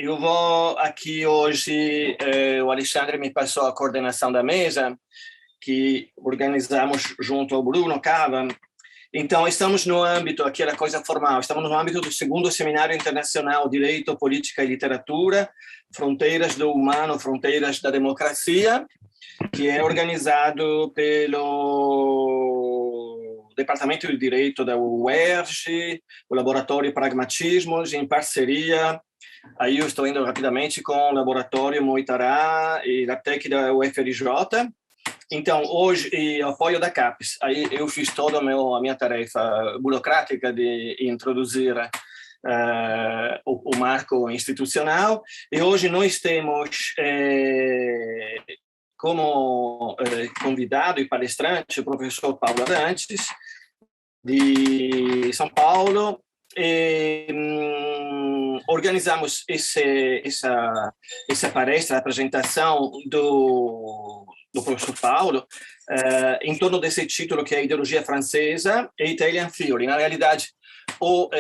Eu vou aqui hoje, o Alexandre me passou a coordenação da mesa, que organizamos junto ao Bruno Cava. Então, estamos no âmbito, aqui era coisa formal, estamos no âmbito do segundo Seminário Internacional Direito, Política e Literatura, Fronteiras do Humano, Fronteiras da Democracia, que é organizado pelo Departamento de Direito da UERJ, o Laboratório Pragmatismos, em parceria. Aí eu estou indo rapidamente com o Laboratório Moitará e a TEC da UFRJ. Então, hoje, e apoio da CAPES, aí eu fiz toda a minha tarefa burocrática de introduzir o marco institucional, e hoje nós temos como convidado e palestrante o professor Paulo Arantes, de São Paulo. Organizamos essa palestra, a apresentação do professor Paulo, em torno desse título que é Ideologia Francesa e Italian Theory. Na realidade, o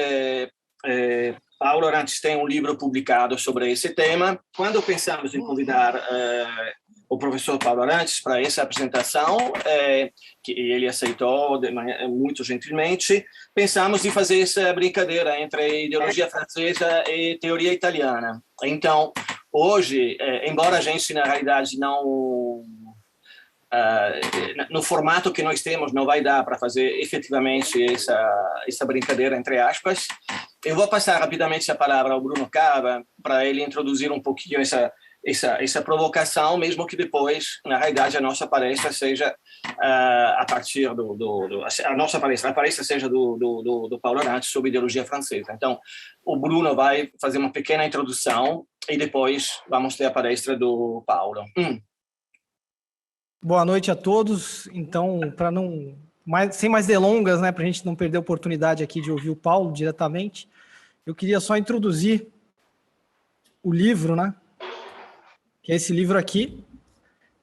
Paulo Arantes tem um livro publicado sobre esse tema. Quando pensamos em convidar o professor Paulo Arantes para essa apresentação, que ele aceitou muito gentilmente, pensamos em fazer essa brincadeira entre ideologia francesa e teoria italiana. Então, hoje, embora a gente, na realidade, não... no formato que nós temos, não vai dar para fazer efetivamente essa brincadeira, entre aspas, eu vou passar rapidamente a palavra ao Bruno Cava para ele introduzir um pouquinho essa provocação, mesmo que depois, na realidade, a nossa palestra seja a partir a nossa palestra, a palestra seja do Paulo Arantes sobre ideologia francesa. Então, o Bruno vai fazer uma pequena introdução e depois vamos ter a palestra do Paulo. Boa noite a todos. Então, sem mais delongas, né, para a gente não perder a oportunidade aqui de ouvir o Paulo diretamente, eu queria só introduzir o livro, né, que é esse livro aqui,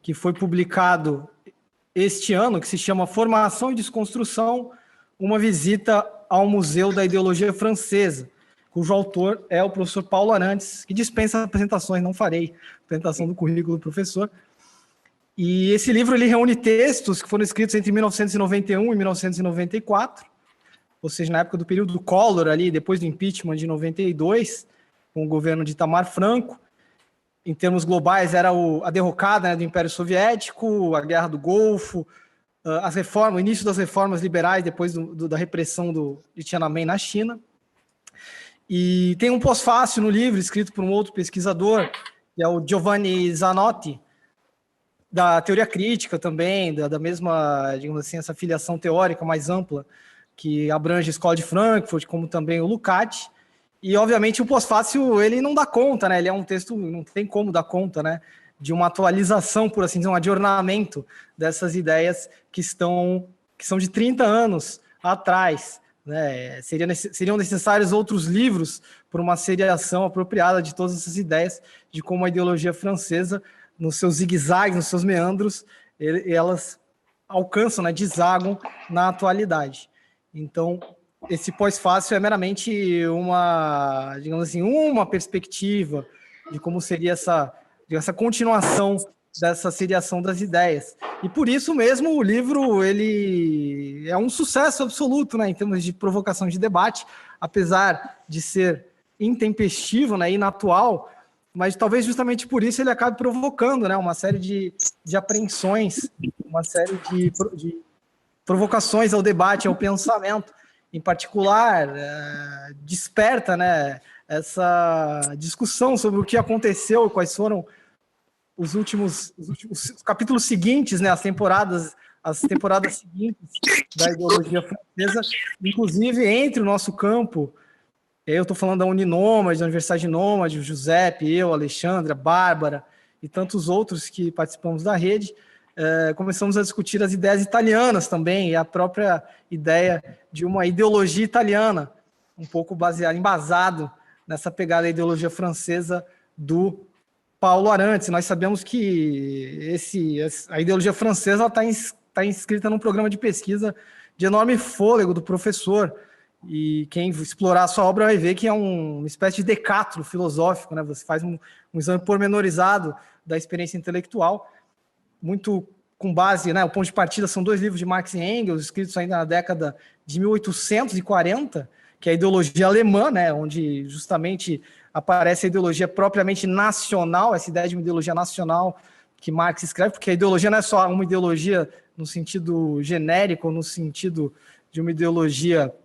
que foi publicado este ano, que se chama Formação e Desconstrução, uma visita ao Museu da Ideologia Francesa, cujo autor é o professor Paulo Arantes, que dispensa apresentações, não farei apresentação do currículo do professor. E esse livro ele reúne textos que foram escritos entre 1991 e 1994, ou seja, na época do período do Collor, ali, depois do impeachment de 92, com o governo de Itamar Franco. Em termos globais, era a derrocada, né, do Império Soviético, a Guerra do Golfo, as reformas, o início das reformas liberais depois da repressão de Tiananmen na China. E tem um pós-fácil no livro, escrito por um outro pesquisador, que é o Giovanni Zanotti, da teoria crítica também, da mesma, digamos assim, essa filiação teórica mais ampla, que abrange a Escola de Frankfurt, como também o Lukács. E, obviamente, o pós-fácil, ele não dá conta, né? Ele é um texto, não tem como dar conta, né, de uma atualização, por assim dizer, um adornamento dessas ideias que são de 30 anos atrás, né? Seriam necessários outros livros para uma seriação apropriada de todas essas ideias de como a ideologia francesa, nos seus zigue-zagues, nos seus meandros, elas alcançam, né, desagam na atualidade. Então, esse pós-fácil é meramente uma, digamos assim, uma perspectiva de como seria essa continuação dessa seriação das ideias. E por isso mesmo o livro ele é um sucesso absoluto, né, em termos de provocação de debate, apesar de ser intempestivo, né, inatual, mas talvez justamente por isso ele acabe provocando, né, uma série de apreensões, uma série de provocações ao debate, ao pensamento. Em particular, desperta, né, essa discussão sobre o que aconteceu, quais foram os capítulos seguintes, né, as temporadas seguintes da ideologia francesa, inclusive entre o nosso campo. Eu estou falando da Uninômade, da Universidade Nômade, o Giuseppe, eu, a Alexandra, a Bárbara e tantos outros que participamos da rede. Começamos a discutir as ideias italianas também, e a própria ideia de uma ideologia italiana, um pouco embasado nessa pegada da ideologia francesa do Paulo Arantes. Nós sabemos que a ideologia francesa está inscrita num programa de pesquisa de enorme fôlego do professor, E quem explorar a sua obra vai ver que é uma espécie de decátulo filosófico, né? Você faz um exame pormenorizado da experiência intelectual, muito com base, né? O ponto de partida são 2 livros de Marx e Engels, escritos ainda na década de 1840, que é a ideologia alemã, né? Onde justamente aparece a ideologia propriamente nacional, essa ideia de uma ideologia nacional que Marx escreve, porque a ideologia não é só uma ideologia no sentido genérico, no sentido de uma ideologia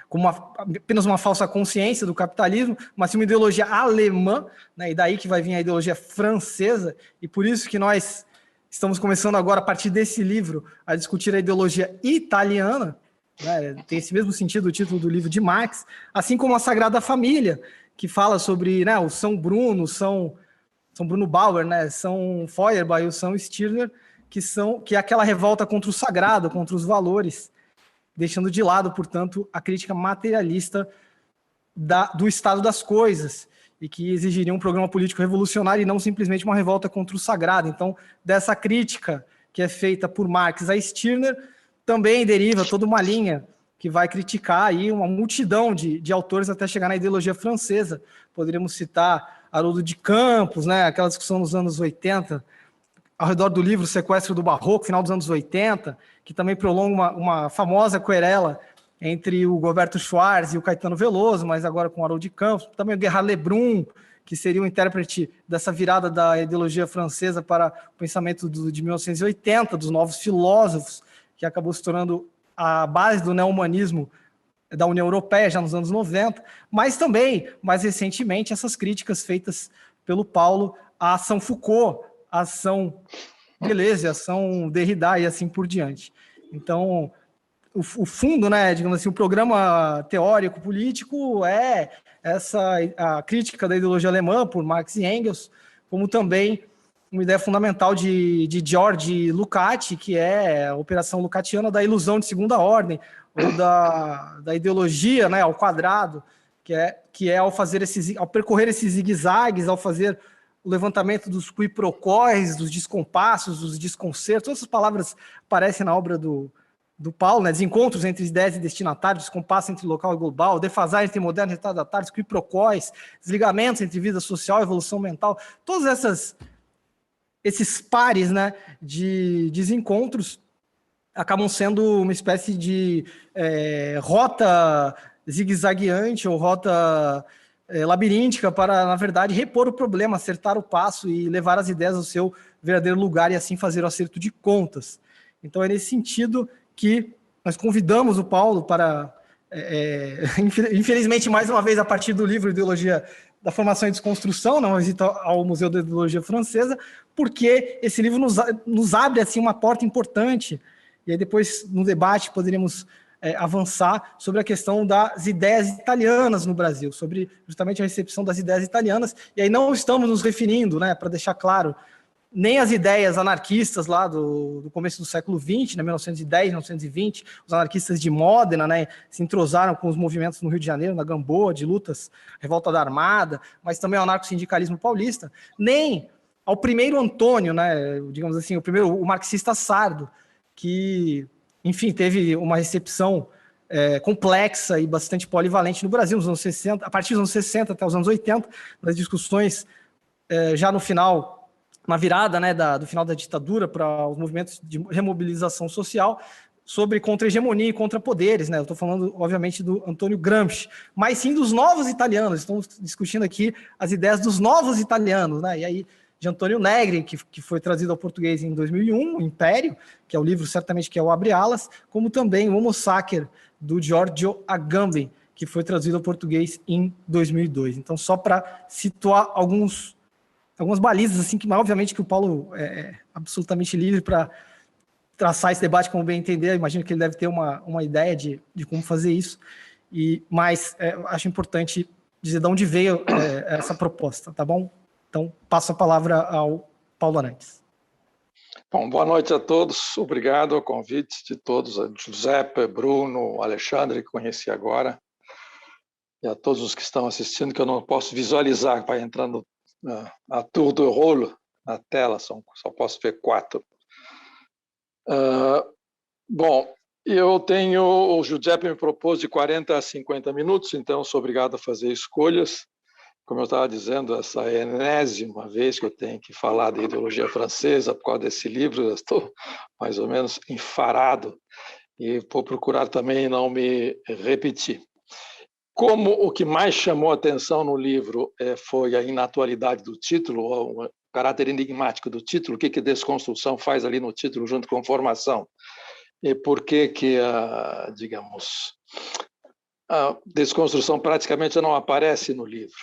como apenas uma falsa consciência do capitalismo, mas sim uma ideologia alemã, né? E daí que vai vir a ideologia francesa, e por isso que nós estamos começando agora, a partir desse livro, a discutir a ideologia italiana, né? Tem esse mesmo sentido o título do livro de Marx, assim como a Sagrada Família, que fala sobre, né, o São Bruno Bauer, né, São Feuerbach e o São Stirner, que é aquela revolta contra o sagrado, contra os valores, deixando de lado, portanto, a crítica materialista do estado das coisas, e que exigiria um programa político revolucionário e não simplesmente uma revolta contra o sagrado. Então, dessa crítica que é feita por Marx a Stirner, também deriva toda uma linha que vai criticar aí uma multidão de autores até chegar na ideologia francesa. Poderíamos citar Haroldo de Campos, né, aquela discussão nos anos 80, ao redor do livro Sequestro do Barroco, final dos anos 80, que também prolonga uma famosa querela entre o Roberto Schwarz e o Caetano Veloso, mas agora com o Haroldo de Campos. Também o Gerhard Lebrun, que seria o intérprete dessa virada da ideologia francesa para o pensamento de 1980, dos novos filósofos, que acabou se tornando a base do neo-humanismo da União Europeia, já nos anos 90, mas também, mais recentemente, essas críticas feitas pelo Paulo à ação Foucault, a ação Deleuze, a ação Derrida e assim por diante. Então, o fundo, né, digamos assim, o programa teórico político é a crítica da ideologia alemã por Marx e Engels, como também uma ideia fundamental de George Lukács, que é a operação lucatiana da ilusão de segunda ordem, ou da ideologia, né, ao quadrado, que é ao percorrer esses zigue-zagues, ao fazer o levantamento dos quiproquós, dos descompassos, dos desconcertos. Todas essas palavras aparecem na obra do Paulo, né? Desencontros entre ideias e destinatários, descompasso entre local e global, defasagem entre moderno e retardatários, quiproquós, desligamentos entre vida social e evolução mental. Todos esses pares, né, de desencontros acabam sendo uma espécie de rota zigue-zagueante ou rota labiríntica para, na verdade, repor o problema, acertar o passo e levar as ideias ao seu verdadeiro lugar e assim fazer o acerto de contas. Então, é nesse sentido que nós convidamos o Paulo para, infelizmente, mais uma vez, a partir do livro Ideologia da Formação e Desconstrução, uma visita ao Museu da Ideologia Francesa, porque esse livro nos abre assim, uma porta importante, e aí depois, no debate, poderíamos avançar sobre a questão das ideias italianas no Brasil, sobre justamente a recepção das ideias italianas, e aí não estamos nos referindo, né, para deixar claro, nem as ideias anarquistas lá do começo do século XX, né, 1910, 1920, os anarquistas de Módena, né, se entrosaram com os movimentos no Rio de Janeiro, na Gamboa, de lutas, revolta da Armada, mas também ao anarcossindicalismo paulista, nem ao primeiro Antônio, né, digamos assim, o marxista Sardo, que, enfim, teve uma recepção complexa e bastante polivalente no Brasil, nos anos 60, a partir dos anos 60 até os anos 80, nas discussões já no final, na virada, né, do final da ditadura para os movimentos de remobilização social, sobre contra-hegemonia e contra-poderes, né? Eu estou falando, obviamente, do Antônio Gramsci, mas sim dos novos italianos. Estamos discutindo aqui as ideias dos novos italianos, né? E aí, de Antônio Negri, que foi trazido ao português em 2001, o Império, que é o livro certamente que é o Abre Alas, como também o Homo Sacer, do Giorgio Agamben, que foi trazido ao português em 2002. Então, só para situar algumas balizas, assim, que obviamente que o Paulo é absolutamente livre para traçar esse debate como bem entender. Eu imagino que ele deve ter uma ideia de como fazer isso, mas acho importante dizer de onde veio essa proposta, tá bom? Então, passo a palavra ao Paulo Arantes. Bom, boa noite a todos. Obrigado ao convite de todos, a Giuseppe, Bruno, Alexandre, que conheci agora, e a todos os que estão assistindo, que eu não posso visualizar, vai entrando a tour do rolo na tela, só posso ver 4. Bom, O Giuseppe me propôs de 40 a 50 minutos, então sou obrigado a fazer escolhas. Como eu estava dizendo, essa é a enésima vez que eu tenho que falar da ideologia francesa por causa desse livro, eu estou mais ou menos enfarado e vou procurar também não me repetir. Como o que mais chamou a atenção no livro foi a inatualidade do título, o caráter enigmático do título, o que desconstrução faz ali no título junto com formação, e por que digamos, a desconstrução praticamente não aparece no livro,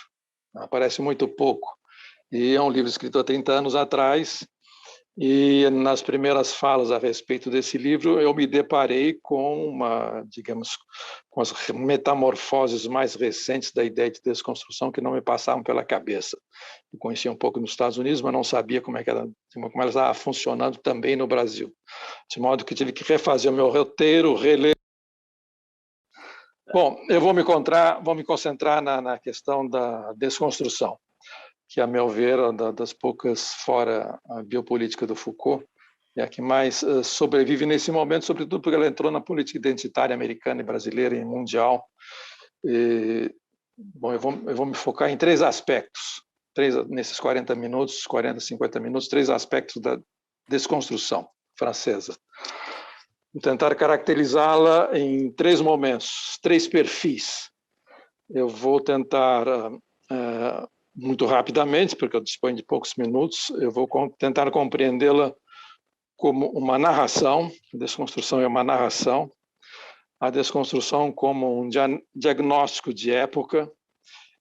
aparece muito pouco. E é um livro escrito há 30 anos atrás, e nas primeiras falas a respeito desse livro, eu me deparei com com as metamorfoses mais recentes da ideia de desconstrução que não me passavam pela cabeça. Eu conhecia um pouco nos Estados Unidos, mas não sabia como ela estava funcionando também no Brasil. De modo que tive que refazer o meu roteiro, reler. Bom, eu vou me concentrar na questão da desconstrução, que, a meu ver, das poucas fora a biopolítica do Foucault, é a que mais sobrevive nesse momento, sobretudo porque ela entrou na política identitária americana e brasileira e mundial. Bom, eu vou me focar em três aspectos, nesses 40, 50 minutos, três aspectos da desconstrução francesa. Vou tentar caracterizá-la em três momentos, três perfis. Eu vou tentar muito rapidamente, porque eu disponho de poucos minutos, eu vou tentar compreendê-la como uma narração. A desconstrução é uma narração, a desconstrução como um diagnóstico de época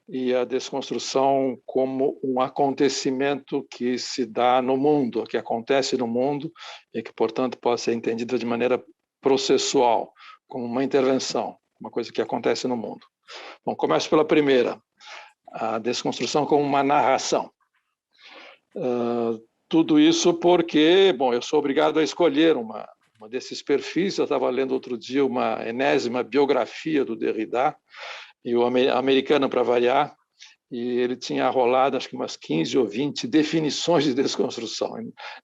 e a desconstrução como um acontecimento que se dá no mundo, que acontece no mundo e que, portanto, pode ser entendida de maneira processual, como uma intervenção, uma coisa que acontece no mundo. Bom, começo pela primeira. A desconstrução como uma narração. Tudo isso porque, bom, eu sou obrigado a escolher uma desses perfis. Eu estava lendo outro dia uma enésima biografia do Derrida, e o americano, para variar, e ele tinha rolado, acho que umas 15 ou 20 definições de desconstrução.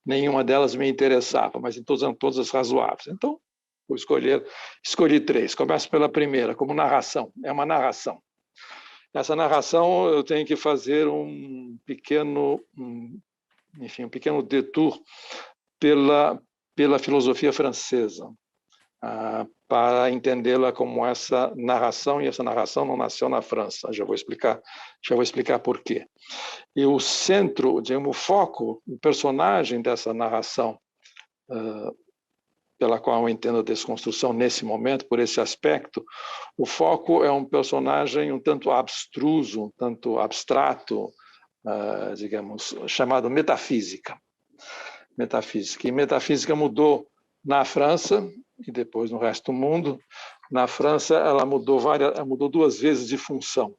Nenhuma delas me interessava, mas em todas as razoáveis. Então, vou escolhi três. Começo pela primeira, como narração. É uma narração. Nessa narração, eu tenho que fazer um pequeno detour pela filosofia francesa, para entendê-la como essa narração, e essa narração não nasceu na França. Já vou explicar por quê. E o centro, o foco, o personagem dessa narração, pela qual eu entendo a desconstrução nesse momento, por esse aspecto, o foco é um personagem um tanto abstruso, um tanto abstrato, chamado metafísica. E metafísica mudou na França e depois no resto do mundo. Na França, ela mudou duas vezes de função.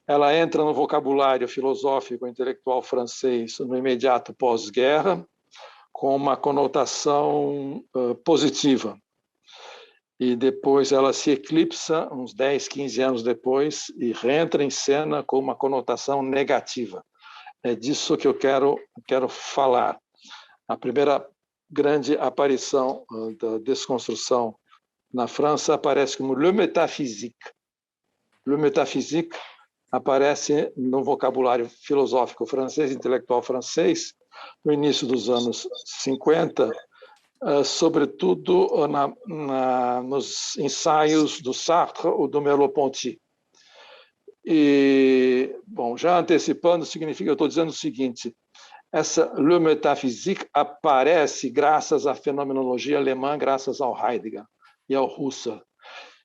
Ela entra no vocabulário filosófico e intelectual francês no imediato pós-guerra, com uma conotação positiva. E depois ela se eclipsa, uns 10, 15 anos depois, e reentra em cena com uma conotação negativa. É disso que eu quero falar. A primeira grande aparição da desconstrução na França aparece como le métaphysique. Le métaphysique aparece no vocabulário filosófico francês, intelectual francês, no início dos anos 50, sobretudo nos ensaios do Sartre ou do Merleau-Ponty. E, bom, já antecipando, significa, eu estou dizendo o seguinte: essa Le Métaphysique aparece graças à fenomenologia alemã, graças ao Heidegger e ao Husserl.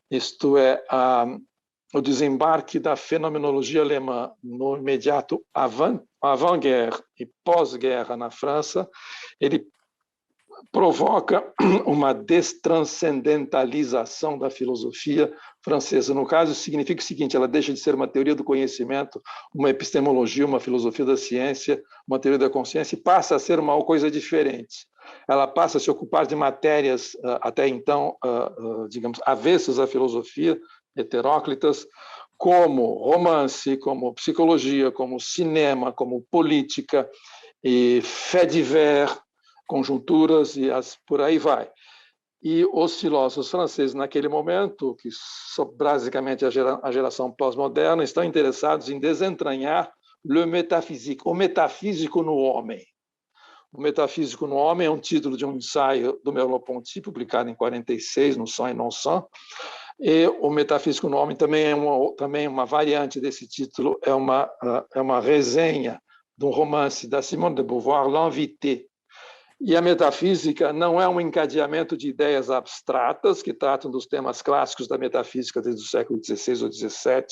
Isto é, o desembarque da fenomenologia alemã no imediato avant-guerra e pós-guerra na França, ele provoca uma destranscendentalização da filosofia francesa. No caso, significa o seguinte: ela deixa de ser uma teoria do conhecimento, uma epistemologia, uma filosofia da ciência, uma teoria da consciência, e passa a ser uma coisa diferente. Ela passa a se ocupar de matérias até então, avessas à filosofia, heteróclitas, como romance, como psicologia, como cinema, como política e faits divers, conjunturas e por aí vai. E os filósofos franceses, naquele momento, que são basicamente a geração pós-moderna, estão interessados em desentranhar o metafísico no homem. O Metafísico no Homem é um título de um ensaio do Merleau-Ponty, publicado em 46, no Sang et non Sang. E o Metafísico no Homem também é uma variante desse título, é uma resenha de um romance da Simone de Beauvoir, L'Invité. E a metafísica não é um encadeamento de ideias abstratas que tratam dos temas clássicos da metafísica desde o século XVI ou XVII,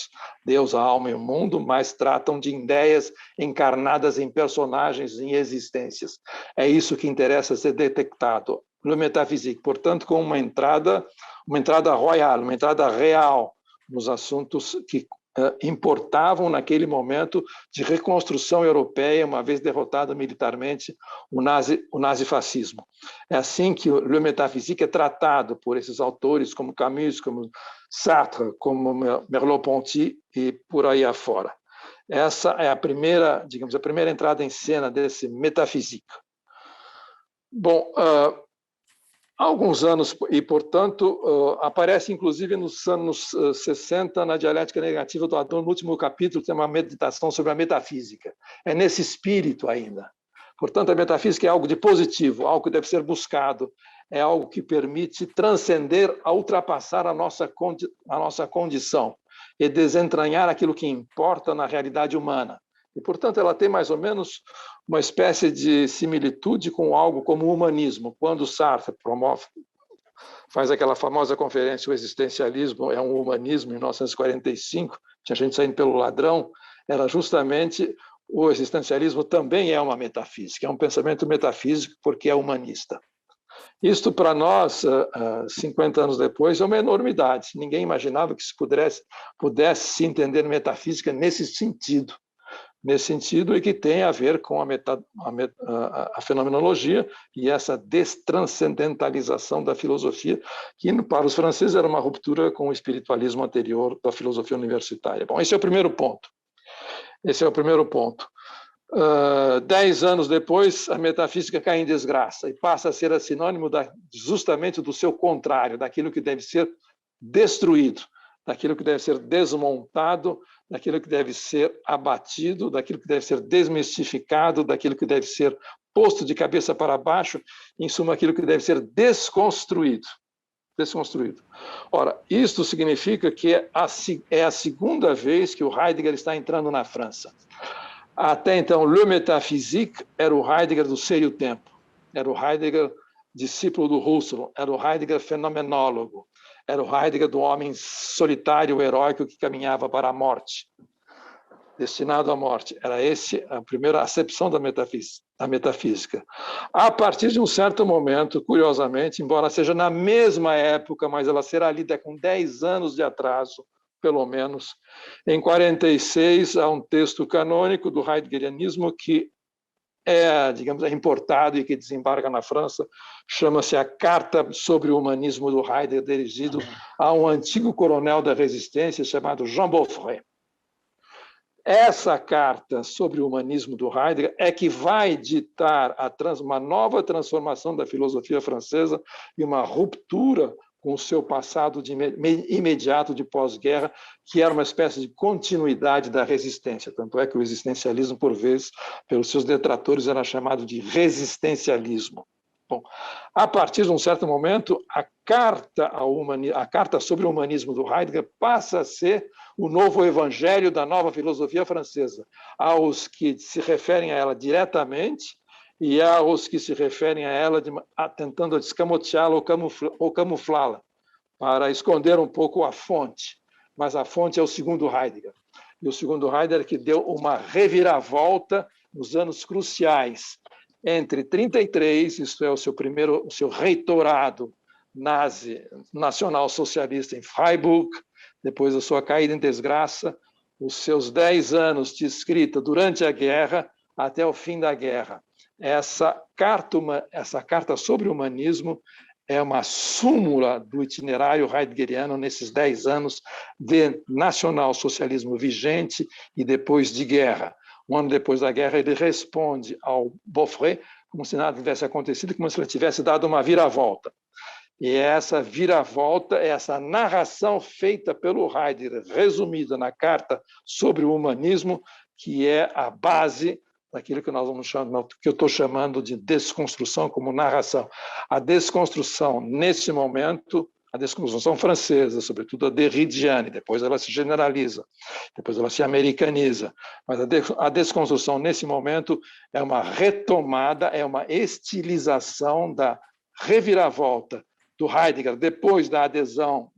Deus, a alma e o mundo, mas tratam de ideias encarnadas em personagens, em existências. É isso que interessa ser detectado no metafísico, portanto, com uma entrada royal, uma entrada real nos assuntos que importavam naquele momento de reconstrução europeia, uma vez derrotado militarmente o nazifascismo. É assim que o Metaphysique é tratado por esses autores como Camus, como Sartre, como Merleau-Ponty e por aí afora. Essa é a primeira entrada em cena desse Metaphysique. Bom, há alguns anos, e, portanto, aparece, inclusive, nos anos 60, na Dialética Negativa do Adorno, no último capítulo, tem uma meditação sobre a metafísica. É nesse espírito ainda. Portanto, a metafísica é algo de positivo, algo que deve ser buscado, é algo que permite transcender, ultrapassar a nossa condição e desentranhar aquilo que importa na realidade humana. E, portanto, ela tem mais ou menos uma espécie de similitude com algo como o humanismo. Quando Sartre faz aquela famosa conferência, o existencialismo é um humanismo, em 1945, tinha gente saindo pelo ladrão, era justamente o existencialismo também é uma metafísica, é um pensamento metafísico porque é humanista. Isto, para nós, 50 anos depois, é uma enormidade. Ninguém imaginava que se pudesse se entender metafísica nesse sentido, e que tem a ver com a fenomenologia e essa destranscendentalização da filosofia, que para os franceses era uma ruptura com o espiritualismo anterior da filosofia universitária. Bom, esse é o primeiro ponto. 10 anos depois, a metafísica cai em desgraça e passa a ser sinônimo justamente do seu contrário, daquilo que deve ser destruído, daquilo que deve ser desmontado, daquilo que deve ser abatido, daquilo que deve ser desmistificado, daquilo que deve ser posto de cabeça para baixo, em suma, aquilo que deve ser desconstruído. Ora, isto significa que é a segunda vez que o Heidegger está entrando na França. Até então, Le Métaphysique era o Heidegger do Ser e o Tempo, era o Heidegger discípulo do Husserl, era o Heidegger fenomenólogo, era o Heidegger do homem solitário, heróico, que caminhava para a morte, destinado à morte. Era essa a primeira acepção da metafísica. A partir de um certo momento, curiosamente, embora seja na mesma época, mas ela será lida com 10 anos de atraso, pelo menos, em 46, há um texto canônico do heideggerianismo que é importado e que desembarca na França, chama-se a Carta sobre o Humanismo do Heidegger, dirigido a um antigo coronel da resistência chamado Jean Beaufret. Essa carta sobre o humanismo do Heidegger é que vai ditar uma nova transformação da filosofia francesa e uma ruptura com o seu passado imediato de pós-guerra, que era uma espécie de continuidade da resistência. Tanto é que o existencialismo, por vezes, pelos seus detratores, era chamado de resistencialismo. Bom, a partir de um certo momento, a carta sobre o humanismo do Heidegger passa a ser o novo evangelho da nova filosofia francesa, aos que se referem a ela diretamente e aos que se referem a ela tentando escamoteá-la ou camuflá-la, para esconder um pouco a fonte. Mas a fonte é o segundo Heidegger. E o segundo Heidegger que deu uma reviravolta nos anos cruciais. Entre 33, isto é, o seu reitorado nacional-socialista em Freiburg, depois da sua caída em desgraça, os seus 10 anos de escrita durante a guerra até o fim da guerra. Essa carta sobre o humanismo é uma súmula do itinerário heideggeriano nesses 10 anos de nacional-socialismo vigente e depois de guerra. Um ano depois da guerra, ele responde ao Beaufret como se nada tivesse acontecido, como se ele tivesse dado uma viravolta. E essa viravolta, essa narração feita pelo Heidegger, resumida na Carta sobre o Humanismo, que é a base daquilo que nós vamos chamar, que eu estou chamando de desconstrução como narração. A desconstrução, nesse momento, a desconstrução francesa, sobretudo a derridiana, depois ela se generaliza, depois ela se americaniza, mas a desconstrução, nesse momento, é uma retomada, é uma estilização da reviravolta do Heidegger, depois da adesão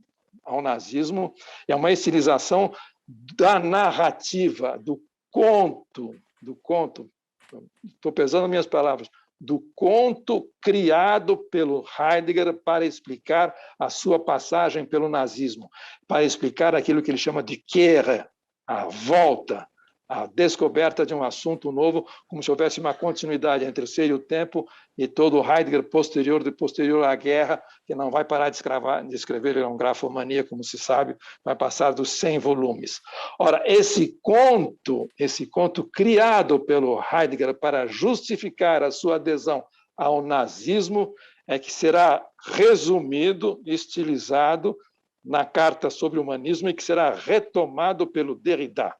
ao nazismo, é uma estilização da narrativa, do conto, estou pesando minhas palavras, do conto criado pelo Heidegger para explicar a sua passagem pelo nazismo, para explicar aquilo que ele chama de Kehre, a volta, a descoberta de um assunto novo, como se houvesse uma continuidade entre o ser e o tempo, e todo o Heidegger posterior à guerra, que não vai parar de escrever, ele é um grafomania, como se sabe, vai passar dos 100 volumes. Ora, esse conto criado pelo Heidegger para justificar a sua adesão ao nazismo, é que será resumido, estilizado na Carta sobre o Humanismo e que será retomado pelo Derrida.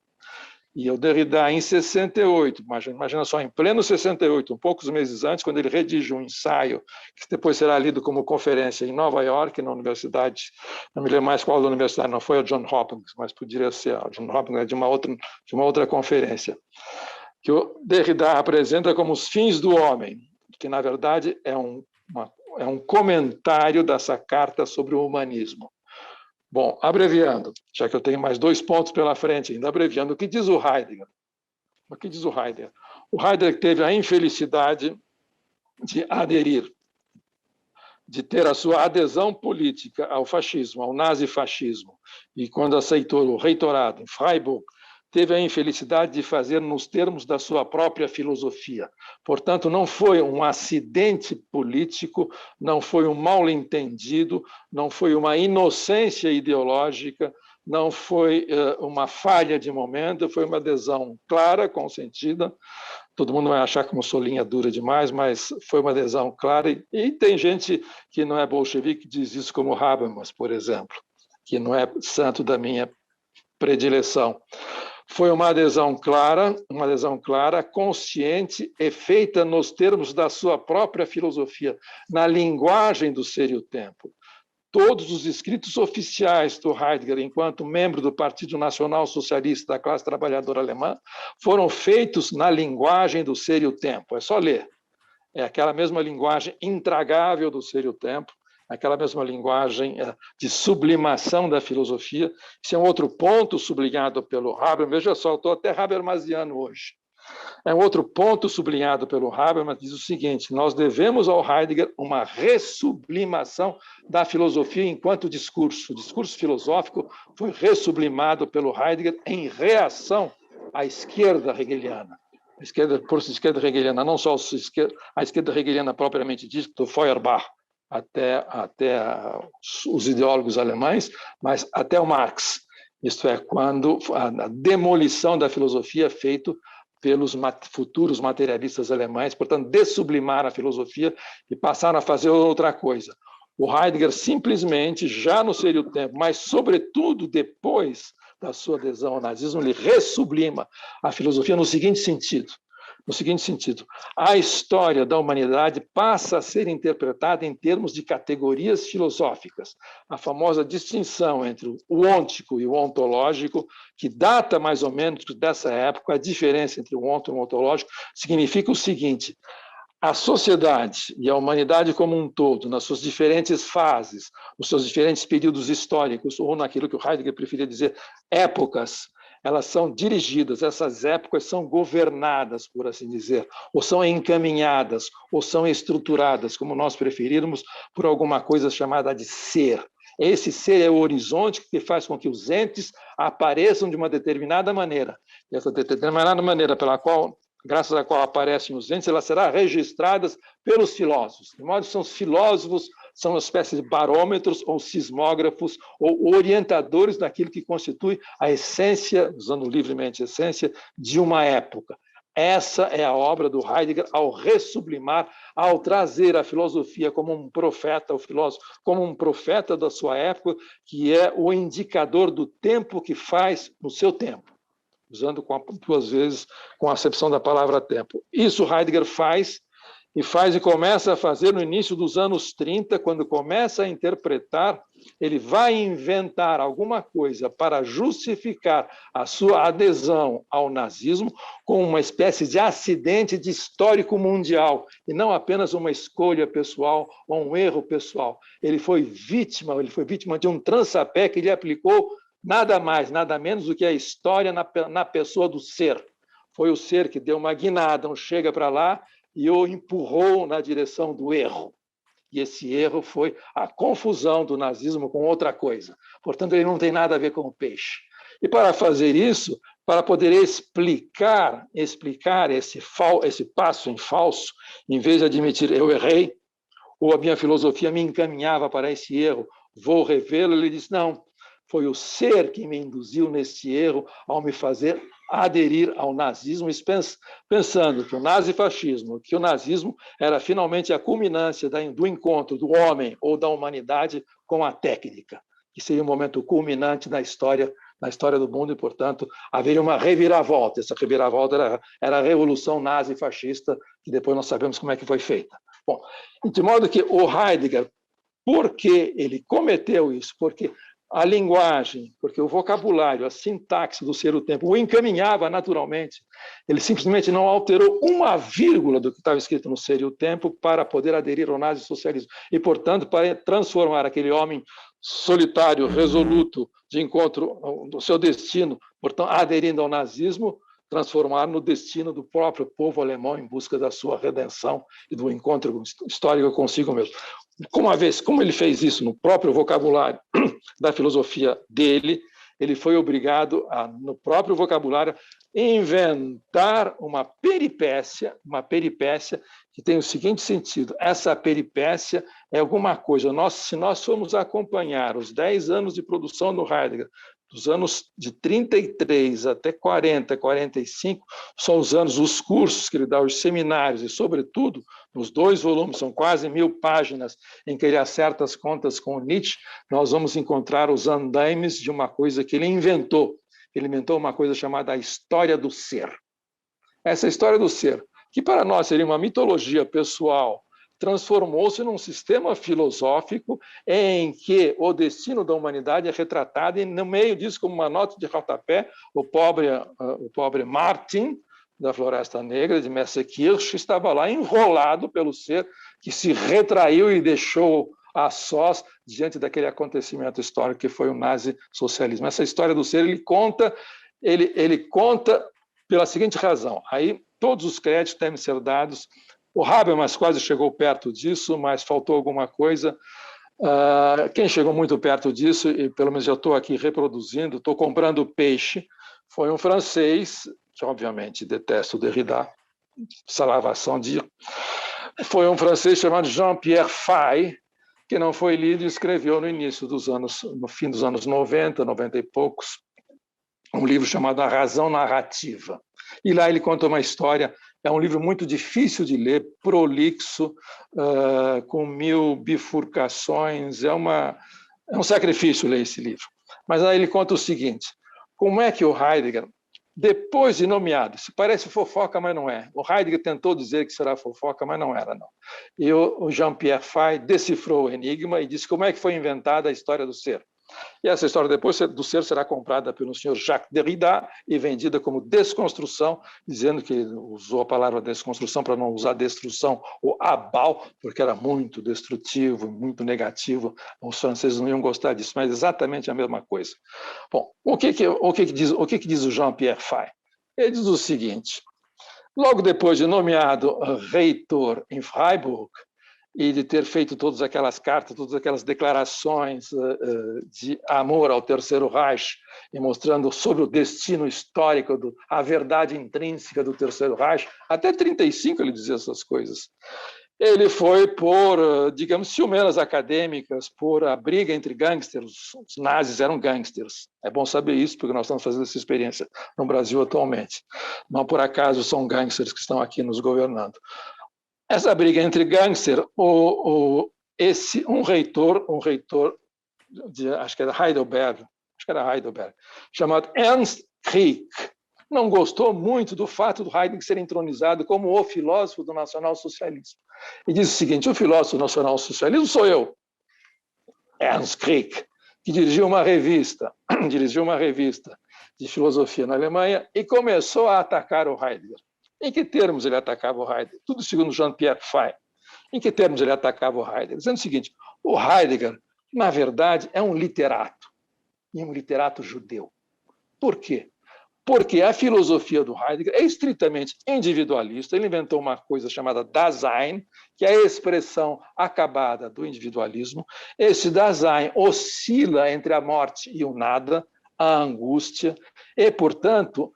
E o Derrida, em 68, imagina só, em pleno 68, poucos meses antes, quando ele redige um ensaio, que depois será lido como conferência em Nova York, na universidade, não me lembro mais qual da universidade, não foi a John Hopkins, mas poderia ser a John Hopkins, de uma outra conferência, que o Derrida apresenta como os fins do homem, que, na verdade, é um comentário dessa carta sobre o humanismo. Bom, abreviando, já que eu tenho mais 2 pontos pela frente, ainda abreviando, o que diz o Heidegger? O que diz o Heidegger? O Heidegger teve a infelicidade de aderir, de ter a sua adesão política ao fascismo, ao nazifascismo, e quando aceitou o reitorado em Freiburg, teve a infelicidade de fazer nos termos da sua própria filosofia. Portanto, não foi um acidente político, não foi um mal-entendido, não foi uma inocência ideológica, não foi uma falha de momento, foi uma adesão clara, consentida. Todo mundo vai achar que uma solinha dura demais, mas foi uma adesão clara. E tem gente que não é bolchevique que diz isso, como Habermas, por exemplo, que não é santo da minha predileção. Foi uma adesão clara, consciente e feita nos termos da sua própria filosofia, na linguagem do ser e o tempo. Todos os escritos oficiais do Heidegger, enquanto membro do Partido Nacional Socialista da classe trabalhadora alemã, foram feitos na linguagem do ser e o tempo. É só ler. É aquela mesma linguagem intragável do ser e o tempo, aquela mesma linguagem de sublimação da filosofia. Esse é um outro ponto sublinhado pelo Habermas. Veja só, eu estou até habermasiano hoje. É um outro ponto sublinhado pelo Habermas, diz o seguinte: nós devemos ao Heidegger uma ressublimação da filosofia enquanto discurso. O discurso filosófico foi ressublimado pelo Heidegger em reação à esquerda hegeliana. Por esquerda hegeliana, não só a esquerda hegeliana propriamente dita, do Feuerbach, até os ideólogos alemães, mas até o Marx. Isto é, quando a demolição da filosofia feita pelos futuros materialistas alemães, portanto, dessublimaram a filosofia e passaram a fazer outra coisa. O Heidegger simplesmente, já no Ser e o Tempo, mas sobretudo depois da sua adesão ao nazismo, ele ressublima a filosofia no seguinte sentido: a história da humanidade passa a ser interpretada em termos de categorias filosóficas. A famosa distinção entre o ôntico e o ontológico, que data mais ou menos dessa época, a diferença entre o onto e o ontológico, significa o seguinte: a sociedade e a humanidade como um todo, nas suas diferentes fases, nos seus diferentes períodos históricos, ou naquilo que o Heidegger preferia dizer, épocas, elas são dirigidas, essas épocas são governadas, por assim dizer, ou são encaminhadas, ou são estruturadas, como nós preferirmos, por alguma coisa chamada de ser. Esse ser é o horizonte que faz com que os entes apareçam de uma determinada maneira. E essa determinada maneira graças à qual aparecem os entes, ela será registrada pelos filósofos. De modo que são os filósofos, são uma espécie de barômetros ou sismógrafos ou orientadores daquilo que constitui a essência, usando livremente a essência, de uma época. Essa é a obra do Heidegger ao ressublimar, ao trazer a filosofia como um profeta, o filósofo como um profeta da sua época, que é o indicador do tempo que faz no seu tempo, usando duas vezes com a acepção da palavra tempo. Isso Heidegger faz e começa a fazer no início dos anos 30, quando começa a interpretar, ele vai inventar alguma coisa para justificar a sua adesão ao nazismo com uma espécie de acidente de histórico mundial, e não apenas uma escolha pessoal ou um erro pessoal. Ele foi vítima de um trançapé que ele aplicou nada mais, nada menos do que a história na pessoa do ser. Foi o ser que deu uma guinada, um chega para lá, e o empurrou na direção do erro. E esse erro foi a confusão do nazismo com outra coisa. Portanto, ele não tem nada a ver com o peixe. E para fazer isso, para poder explicar esse passo em falso, em vez de admitir eu errei, ou a minha filosofia me encaminhava para esse erro, vou revê-lo, ele diz, não, foi o ser que me induziu nesse erro ao me fazer aderir ao nazismo, pensando que o nazifascismo, que o nazismo era finalmente a culminância do encontro do homem ou da humanidade com a técnica, que seria um momento culminante na história do mundo e, portanto, haveria uma reviravolta. Essa reviravolta era a revolução nazi-fascista, que depois nós sabemos como é que foi feita. Bom, de modo que o Heidegger, por que ele cometeu isso? Porque a linguagem, porque o vocabulário, a sintaxe do ser o tempo o encaminhava naturalmente. Ele simplesmente não alterou uma vírgula do que estava escrito no Ser e o Tempo para poder aderir ao nazi-socialismo. E, portanto, para transformar aquele homem solitário, resoluto, de encontro do seu destino, portanto, aderindo ao nazismo, transformar no destino do próprio povo alemão em busca da sua redenção e do encontro histórico consigo mesmo. Como ele fez isso no próprio vocabulário da filosofia dele, ele foi obrigado a, no próprio vocabulário, inventar uma peripécia que tem o seguinte sentido: essa peripécia é alguma coisa. Se nós formos acompanhar os 10 anos de produção do Heidegger, dos anos de 33 até 40, 45, são os cursos que ele dá, os seminários, e, sobretudo, nos 2 volumes, são quase 1000 páginas, em que ele acerta as contas com Nietzsche, nós vamos encontrar os andaimes de uma coisa que ele inventou. Ele inventou uma coisa chamada a história do ser. Essa história do ser, que para nós seria uma mitologia pessoal, transformou-se num sistema filosófico em que o destino da humanidade é retratado, e no meio disso, como uma nota de rodapé, o pobre Martin, da Floresta Negra, de Messerkirch, estava lá enrolado pelo ser que se retraiu e deixou a sós diante daquele acontecimento histórico que foi o nazi-socialismo. Essa história do ser ele conta pela seguinte razão. Aí todos os créditos devem ser dados. O Habermas quase chegou perto disso, mas faltou alguma coisa. Quem chegou muito perto disso, e pelo menos eu estou aqui reproduzindo, estou comprando peixe, foi um francês, que obviamente detesta o Derrida, essa lavação de... Foi um francês chamado Jean-Pierre Faye, que não foi lido e escreveu no fim dos anos 90, 90 e poucos, um livro chamado A Razão Narrativa. E lá ele conta uma história, é um livro muito difícil de ler, prolixo, com 1000 bifurcações, é um sacrifício ler esse livro. Mas aí ele conta o seguinte: como é que o Heidegger, depois de nomeado, se parece fofoca, mas não é. O Heidegger tentou dizer que será fofoca, mas não era, não. E o Jean-Pierre Faye decifrou o enigma e disse como é que foi inventada a história do ser. E essa história depois do ser será comprada pelo senhor Jacques Derrida e vendida como desconstrução, dizendo que ele usou a palavra desconstrução para não usar destruição ou abal, porque era muito destrutivo, muito negativo. Os franceses não iam gostar disso, mas exatamente a mesma coisa. Bom, o que diz o Jean-Pierre Faye? Ele diz o seguinte: logo depois de nomeado reitor em Freiburg, e de ter feito todas aquelas cartas, todas aquelas declarações de amor ao Terceiro Reich, e mostrando sobre o destino histórico, a verdade intrínseca do Terceiro Reich, até 1935 ele dizia essas coisas. ele foi por, digamos, ciumelas acadêmicas, por a briga entre gangsters. Os nazis eram gangsters. É bom saber isso, porque nós estamos fazendo essa experiência no Brasil atualmente. Não por acaso são gangsters que estão aqui nos governando. Essa briga entre gangsters, um reitor acho que era Heidelberg, chamado Ernst Krieg, não gostou muito do fato do Heidegger ser entronizado como o filósofo do nacionalsocialismo. E diz o seguinte: o filósofo do nacionalsocialismo sou eu, Ernst Krieg, que dirigiu uma revista de filosofia na Alemanha e começou a atacar o Heidegger. Em que termos ele atacava o Heidegger? Tudo segundo Jean-Pierre Fay. Em que termos ele atacava o Heidegger? Dizendo o seguinte: o Heidegger, na verdade, é um literato, e um literato judeu. Por quê? Porque a filosofia do Heidegger é estritamente individualista. Ele inventou uma coisa chamada Dasein, que é a expressão acabada do individualismo. Esse Dasein oscila entre a morte e o nada, a angústia, e, portanto,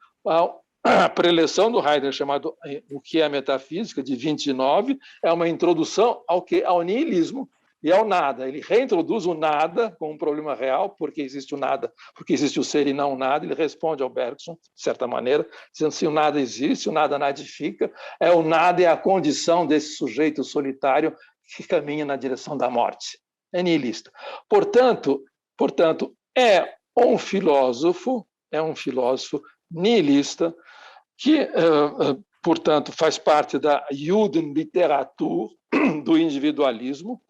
a preleção do Heidegger, chamado O que é a Metafísica, de 29, é uma introdução ao niilismo e ao nada. Ele reintroduz o nada como um problema real, porque existe o nada, porque existe o ser e não o nada. Ele responde ao Bergson, de certa maneira, dizendo: se o nada existe, o nada nadifica, o nada é a condição desse sujeito solitário que caminha na direção da morte. É niilista. Portanto, é um filósofo niilista que, portanto, faz parte da Judenliteratur, do individualismo,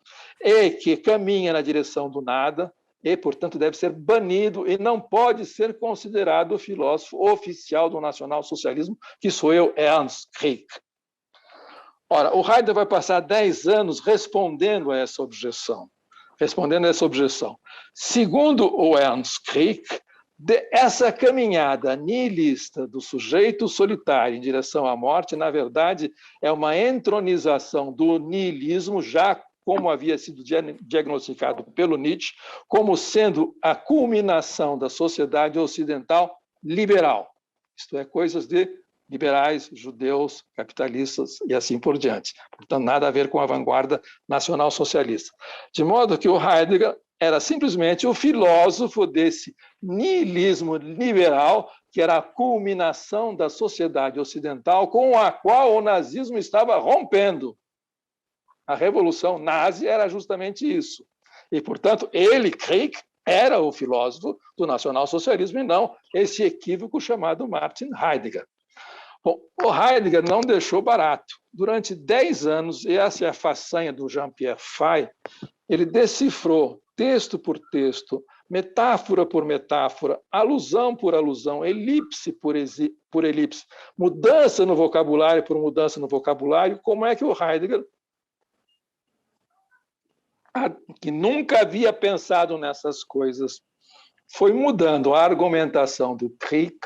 e que caminha na direção do nada, e, portanto, deve ser banido e não pode ser considerado o filósofo oficial do nacionalsocialismo, que sou eu, Ernst Krieg. Ora, o Heidegger vai passar 10 anos respondendo a essa objeção. Segundo o Ernst Krieg, essa caminhada nihilista do sujeito solitário em direção à morte, na verdade, é uma entronização do nihilismo, já como havia sido diagnosticado pelo Nietzsche, como sendo a culminação da sociedade ocidental liberal. Isto é, coisas de liberais, judeus, capitalistas e assim por diante. Portanto, nada a ver com a vanguarda nacional-socialista. De modo que o Heidegger era simplesmente o filósofo desse niilismo liberal, que era a culminação da sociedade ocidental com a qual o nazismo estava rompendo. A revolução nazi era justamente isso. E, portanto, ele, Krieg, era o filósofo do nacionalsocialismo e não esse equívoco chamado Martin Heidegger. Bom, o Heidegger não deixou barato. Durante 10 anos, e essa é a façanha do Jean-Pierre Fay, ele decifrou texto por texto, metáfora por metáfora, alusão por alusão, elipse por elipse, mudança no vocabulário por mudança no vocabulário, como é que o Heidegger, que nunca havia pensado nessas coisas, foi mudando a argumentação do Krieg,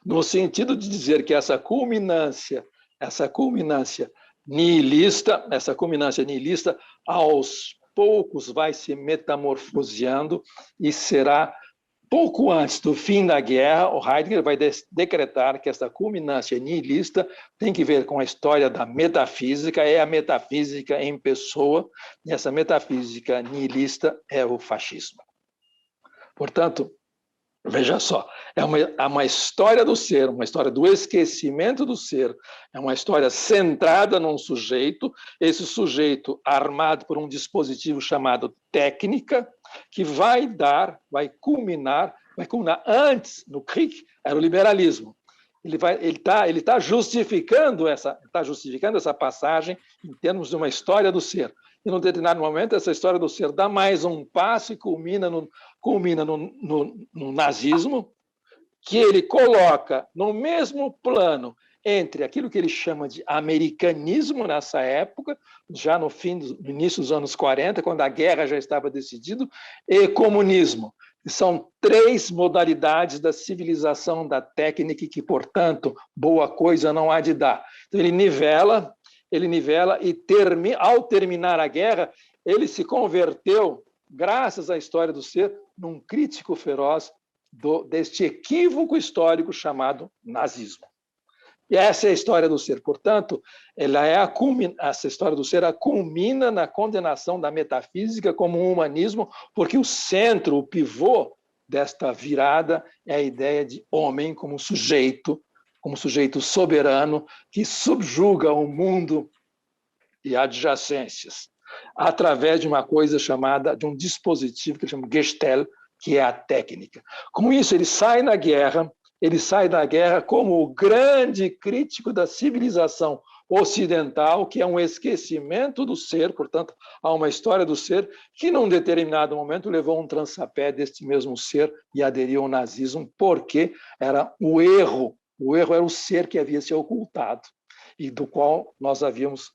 no sentido de dizer que essa culminância nihilista, aos poucos vai se metamorfoseando e será pouco antes do fim da guerra, o Heidegger vai decretar que essa culminância nihilista tem que ver com a história da metafísica, é a metafísica em pessoa, e essa metafísica nihilista é o fascismo. Portanto, veja só, é uma história do ser, uma história do esquecimento do ser, é uma história centrada num sujeito, esse sujeito armado por um dispositivo chamado técnica, que vai culminar antes, no Krieg, era o liberalismo. Ele está justificando essa passagem em termos de uma história do ser. E, num determinado momento, essa história do ser dá mais um passo e culmina no nazismo, que ele coloca no mesmo plano entre aquilo que ele chama de americanismo nessa época, já no início dos anos 40, quando a guerra já estava decidida, e comunismo. São 3 modalidades da civilização, da técnica, que, portanto, boa coisa não há de dar. Então, ele nivela e, ao terminar a guerra, ele se converteu, graças à história do ser, num crítico feroz deste equívoco histórico chamado nazismo. E essa é a história do ser. Portanto, essa história do ser culmina na condenação da metafísica como um humanismo, porque o centro, o pivô desta virada é a ideia de homem como sujeito soberano que subjuga o mundo e adjacências através de uma coisa chamada, de um dispositivo que ele chama Gestell, que é a técnica. Com isso, ele sai da guerra como o grande crítico da civilização ocidental, que é um esquecimento do ser, portanto, há uma história do ser que, num determinado momento, levou um trançapé deste mesmo ser e aderiu ao nazismo, porque era o erro era o ser que havia se ocultado e do qual nós havíamos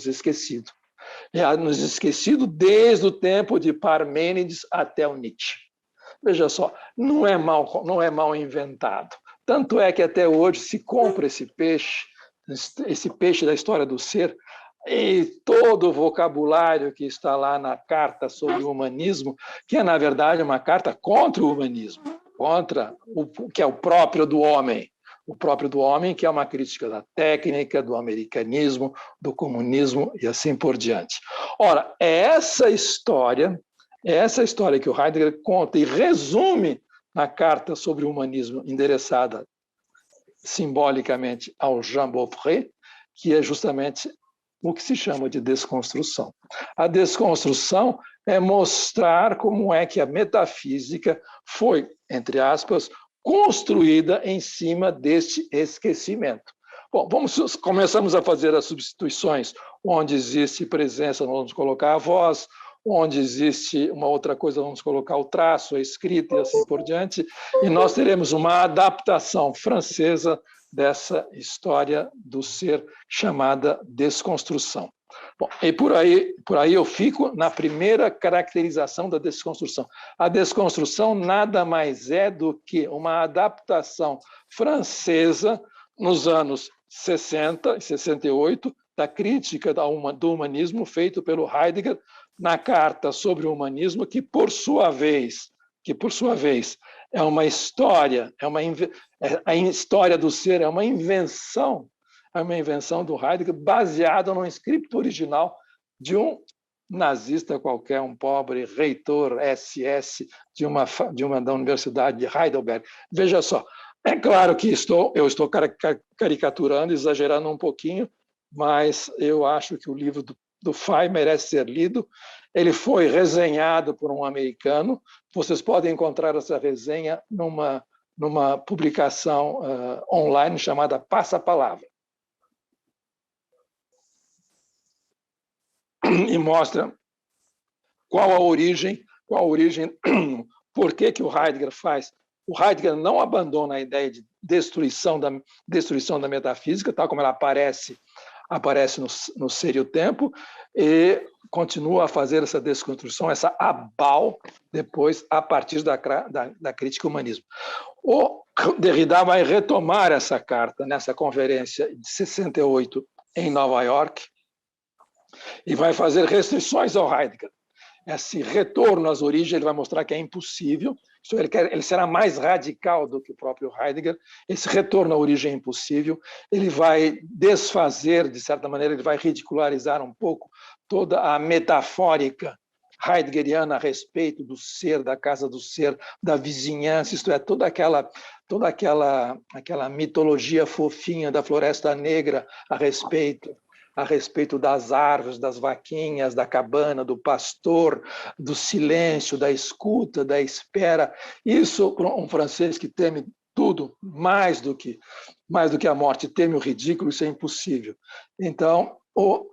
esquecido. Nos esquecido desde o tempo de Parmênides até o Nietzsche. Veja só, não é mal inventado. Tanto é que até hoje se compra esse peixe da história do ser, e todo o vocabulário que está lá na Carta sobre o Humanismo, que é, na verdade, uma carta contra o humanismo, contra o que é o próprio do homem, que é uma crítica da técnica, do americanismo, do comunismo e assim por diante. Ora, é essa história que o Heidegger conta e resume na Carta sobre o Humanismo, endereçada simbolicamente ao Jean Beaufret, que é justamente o que se chama de desconstrução. A desconstrução é mostrar como é que a metafísica foi, entre aspas, construída em cima deste esquecimento. Bom, começamos a fazer as substituições. Onde existe presença, vamos colocar a voz. Onde existe uma outra coisa, vamos colocar o traço, a escrita e assim por diante. E nós teremos uma adaptação francesa dessa história do ser chamada desconstrução. Bom, e por aí eu fico na primeira caracterização da desconstrução. A desconstrução nada mais é do que uma adaptação francesa nos anos 60 e 68 da crítica do humanismo feito pelo Heidegger na Carta sobre o Humanismo, que por sua vez é uma história, a história do ser é uma invenção do Heidegger baseada num script original de um nazista qualquer, um pobre reitor SS da Universidade de Heidelberg. Veja só, é claro que eu estou caricaturando, exagerando um pouquinho, mas eu acho que o livro do Fay merece ser lido. Ele foi resenhado por um americano. Vocês podem encontrar essa resenha numa publicação online chamada Passa Palavra. E mostra qual a origem, por que o Heidegger faz. O Heidegger não abandona a ideia de destruição da metafísica, tal como ela aparece no Ser e o Tempo, e continua a fazer essa desconstrução, essa abal, depois, a partir da crítica ao humanismo. O Derrida vai retomar essa carta nessa conferência de 68 em Nova York e vai fazer restrições ao Heidegger. Esse retorno às origens ele vai mostrar que é impossível. Ele será mais radical do que o próprio Heidegger. Esse retorno à origem é impossível. Ele vai desfazer, de certa maneira, ele vai ridicularizar um pouco toda a metafórica heideggeriana a respeito do ser, da casa do ser, da vizinhança, isto é, toda aquela mitologia fofinha da Floresta Negra a respeito das árvores, das vaquinhas, da cabana, do pastor, do silêncio, da escuta, da espera. Isso, um francês que teme tudo, mais do que a morte, teme o ridículo, isso é impossível. Então, o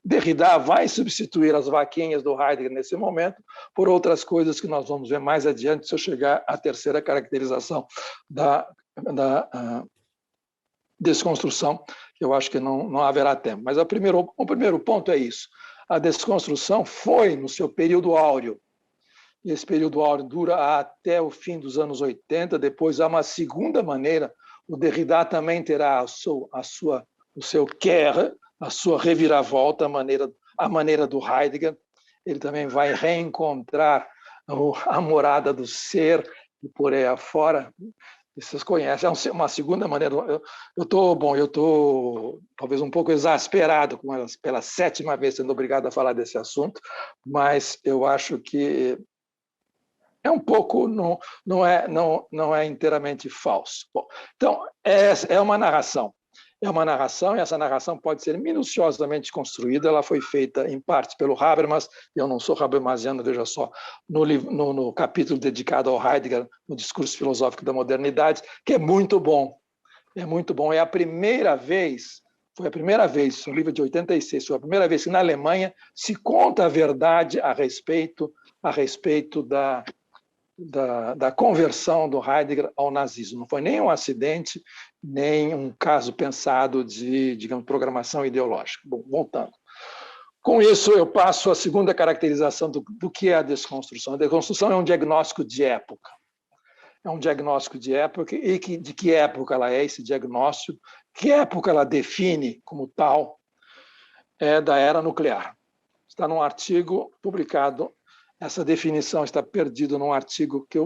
Derrida vai substituir as vaquinhas do Heidegger nesse momento por outras coisas que nós vamos ver mais adiante, se eu chegar à terceira caracterização da desconstrução, que eu acho que não haverá tempo. Mas o primeiro ponto é isso. A desconstrução foi no seu período áureo. E esse período áureo dura até o fim dos anos 80, depois há uma segunda maneira. O Derrida também terá o seu quer, a sua reviravolta, a maneira do Heidegger. Ele também vai reencontrar a morada do ser, e por aí afora. Vocês conhecem, é uma segunda maneira. Eu estou talvez um pouco exasperado com elas pela 7ª vez sendo obrigado a falar desse assunto, mas eu acho que é um pouco, não é inteiramente falso. Bom, então, é uma narração. É uma narração, e essa narração pode ser minuciosamente construída. Ela foi feita, em parte, pelo Habermas. Eu não sou habermasiano, veja só, no capítulo dedicado ao Heidegger, no Discurso Filosófico da Modernidade, que é muito bom. É muito bom. É a primeira vez, foi a primeira vez, um livro de 86, foi a primeira vez que na Alemanha se conta a verdade a respeito da conversão do Heidegger ao nazismo. Não foi nem um acidente, nem um caso pensado de, digamos, programação ideológica. Bom, voltando. Com isso, eu passo à segunda caracterização do que é a desconstrução. A desconstrução é um diagnóstico de época. É um diagnóstico de época, e de que época ela é esse diagnóstico, que época ela define como tal, é da era nuclear. Está num artigo publicado. Essa definição está perdida num artigo que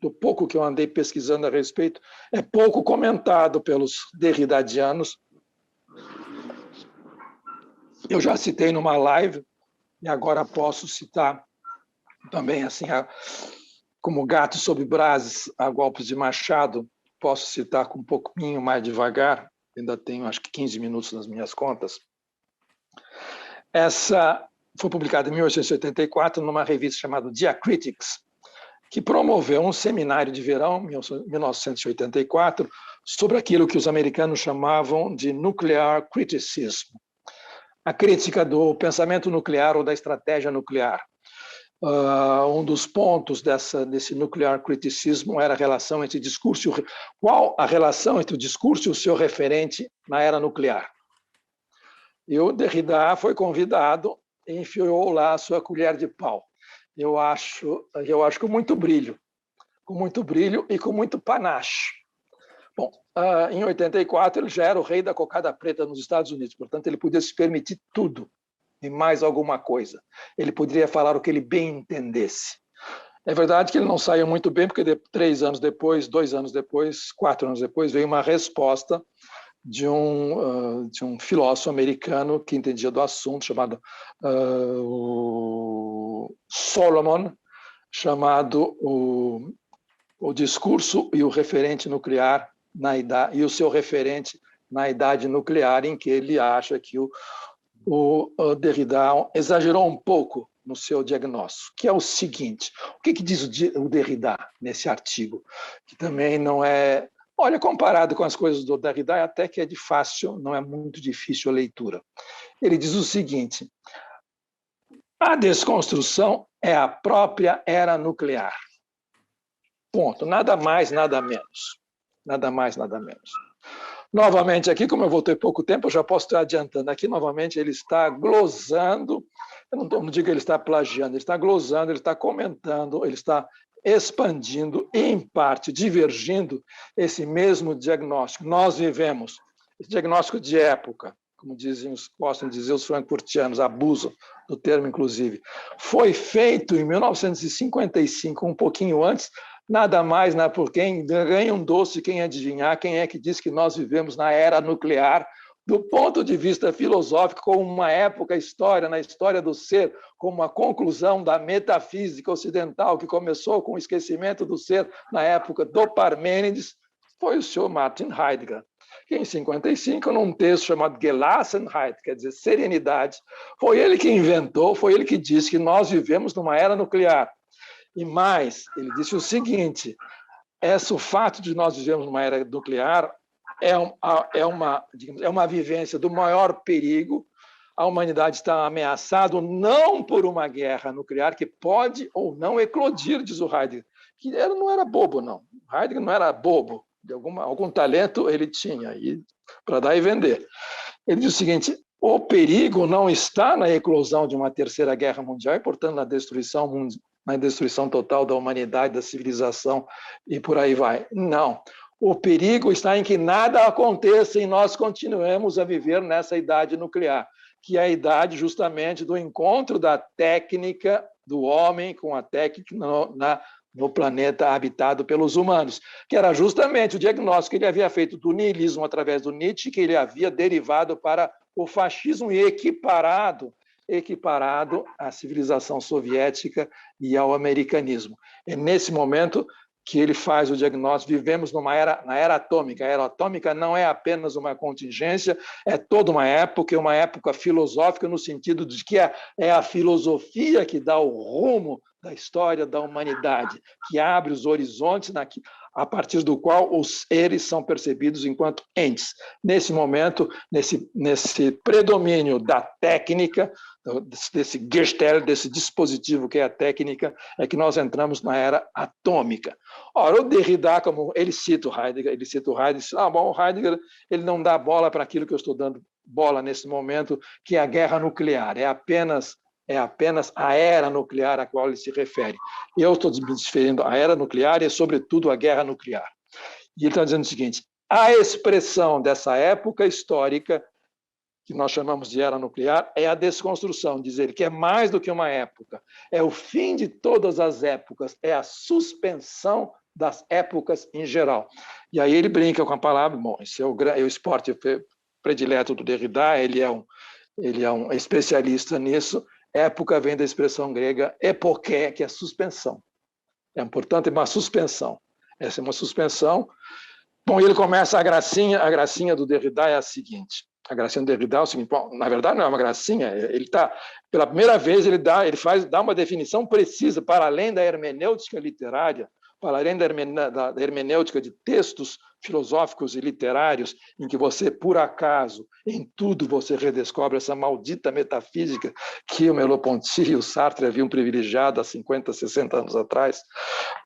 do pouco que eu andei pesquisando a respeito, é pouco comentado pelos derridadianos. Eu já citei numa live, e agora posso citar também, assim, como gato sob brases a golpes de machado, posso citar com um pouquinho mais devagar, ainda tenho acho que 15 minutos nas minhas contas. Essa foi publicada em 1884 numa revista chamada Diacritics, que promoveu um seminário de verão, em 1984, sobre aquilo que os americanos chamavam de nuclear criticism, a crítica do pensamento nuclear ou da estratégia nuclear. Um dos pontos desse nuclear criticism era a relação entre discurso, qual a relação entre o discurso e o seu referente na era nuclear. E o Derrida foi convidado e enfiou lá a sua colher de pau. Eu acho com muito brilho e com muito panache. Bom, em 84 ele já era o rei da cocada preta nos Estados Unidos, portanto ele podia se permitir tudo e mais alguma coisa. Ele poderia falar o que ele bem entendesse. É verdade que ele não saiu muito bem, porque 3 anos depois, 2 anos depois, 4 anos depois, veio uma resposta de um filósofo americano que entendia do assunto, chamado Solomon, chamado o discurso e o referente nuclear na idade, e o seu referente na idade nuclear, em que ele acha que o Derrida exagerou um pouco no seu diagnóstico, que é o seguinte: o que diz o Derrida nesse artigo, que também não é... Olha, comparado com as coisas do Derrida, até que é não é muito difícil a leitura. Ele diz o seguinte: a desconstrução é a própria era nuclear. Ponto. Nada mais, nada menos. Nada mais, nada menos. Novamente aqui, como eu vou ter pouco tempo, eu já posso estar adiantando. Aqui, novamente, ele está glosando, eu não digo que ele está plagiando, ele está glosando, ele está comentando, ele está expandindo e, em parte, divergindo esse mesmo diagnóstico. Nós vivemos esse diagnóstico de época, como gostam de dizer os frankfurtianos, abuso do termo, inclusive. Foi feito em 1955, um pouquinho antes, nada mais, né, por quem ganha um doce, quem adivinhar, quem é que diz que nós vivemos na era nuclear, do ponto de vista filosófico, como uma época na história do ser, como a conclusão da metafísica ocidental, que começou com o esquecimento do ser na época do Parmênides, foi o senhor Martin Heidegger, que em 55, num texto chamado Gelassenheit, quer dizer, serenidade, foi ele que inventou, foi ele que disse que nós vivemos numa era nuclear. E mais, ele disse o seguinte: o fato de nós vivermos numa era nuclear é uma vivência do maior perigo. A humanidade está ameaçada não por uma guerra nuclear que pode ou não eclodir, diz o Heidegger, que não era bobo, não. Heidegger não era bobo, de algum talento ele tinha para dar e vender. Ele diz o seguinte: o perigo não está na eclosão de uma terceira guerra mundial e, portanto, na destruição total da humanidade, da civilização e por aí vai. Não. O perigo está em que nada aconteça e nós continuemos a viver nessa idade nuclear, que é a idade justamente do encontro da técnica do homem com a técnica no planeta habitado pelos humanos, que era justamente o diagnóstico que ele havia feito do niilismo através do Nietzsche, que ele havia derivado para o fascismo e equiparado à civilização soviética e ao americanismo. É nesse momento que ele faz o diagnóstico. Vivemos na era atômica. A era atômica não é apenas uma contingência, é toda uma época filosófica, no sentido de que é a filosofia que dá o rumo da história da humanidade, que abre os horizontes a partir do qual os seres são percebidos enquanto entes. Nesse momento, nesse predomínio da técnica, desse Gestalt, desse dispositivo que é a técnica, é que nós entramos na era atômica. Ora, o Derrida, como ele cita o Heidegger, diz, o Heidegger ele não dá bola para aquilo que eu estou dando bola nesse momento, que é a guerra nuclear, é apenas a era nuclear a qual ele se refere. Eu estou me referindo à era nuclear e, sobretudo, à guerra nuclear. E ele está dizendo o seguinte: a expressão dessa época histórica, que nós chamamos de era nuclear, é a desconstrução, diz ele, que é mais do que uma época, é o fim de todas as épocas, é a suspensão das épocas em geral. E aí ele brinca com a palavra, bom, esse é o esporte predileto do Derrida, ele é um especialista nisso. Época vem da expressão grega epoché, que é suspensão. Portanto, é uma suspensão. Essa é uma suspensão. Bom, ele começa a gracinha do Derrida é a seguinte. A gracinha do Derrida é o seguinte, bom, na verdade não é uma gracinha, ele está, pela primeira vez, ele dá uma definição precisa, para além da hermenêutica literária, para além da hermenêutica de textos filosóficos e literários, em que você, por acaso, em tudo você redescobre essa maldita metafísica que o Merleau-Ponty e o Sartre haviam privilegiado há 50, 60 anos atrás.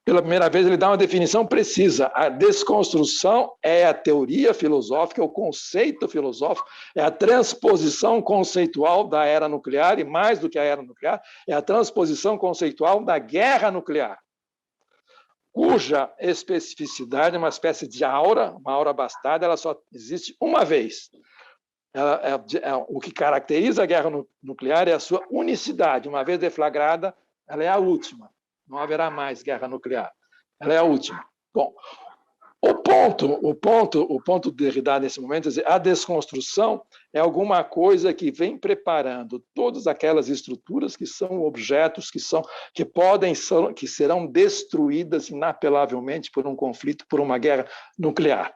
Pela primeira vez, ele dá uma definição precisa. A desconstrução é a teoria filosófica, o conceito filosófico, é a transposição conceitual da era nuclear, e mais do que a era nuclear, é a transposição conceitual da guerra nuclear, cuja especificidade é uma espécie de aura, uma aura bastarda, ela só existe uma vez. O que caracteriza a guerra nuclear é a sua unicidade. Uma vez deflagrada, ela é a última. Não haverá mais guerra nuclear. Ela é a última. Bom, o ponto de Derrida nesse momento é dizer, a desconstrução é alguma coisa que vem preparando todas aquelas estruturas que são objetos que serão destruídas inapelavelmente por um conflito, por uma guerra nuclear.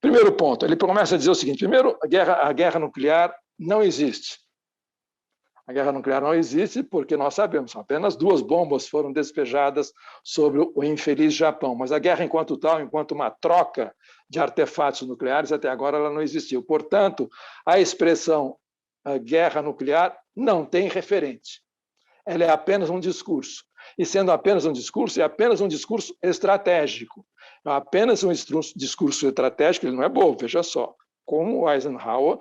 Primeiro ponto, ele começa a dizer o seguinte: primeiro, a guerra nuclear não existe. A guerra nuclear não existe porque nós sabemos, apenas 2 bombas foram despejadas sobre o infeliz Japão, mas a guerra enquanto tal, enquanto uma troca de artefatos nucleares, até agora ela não existiu. Portanto, a expressão guerra nuclear não tem referente. Ela é apenas um discurso. E sendo apenas um discurso, é apenas um discurso estratégico. É apenas um discurso estratégico, ele não é bobo, veja só. Como o Eisenhower,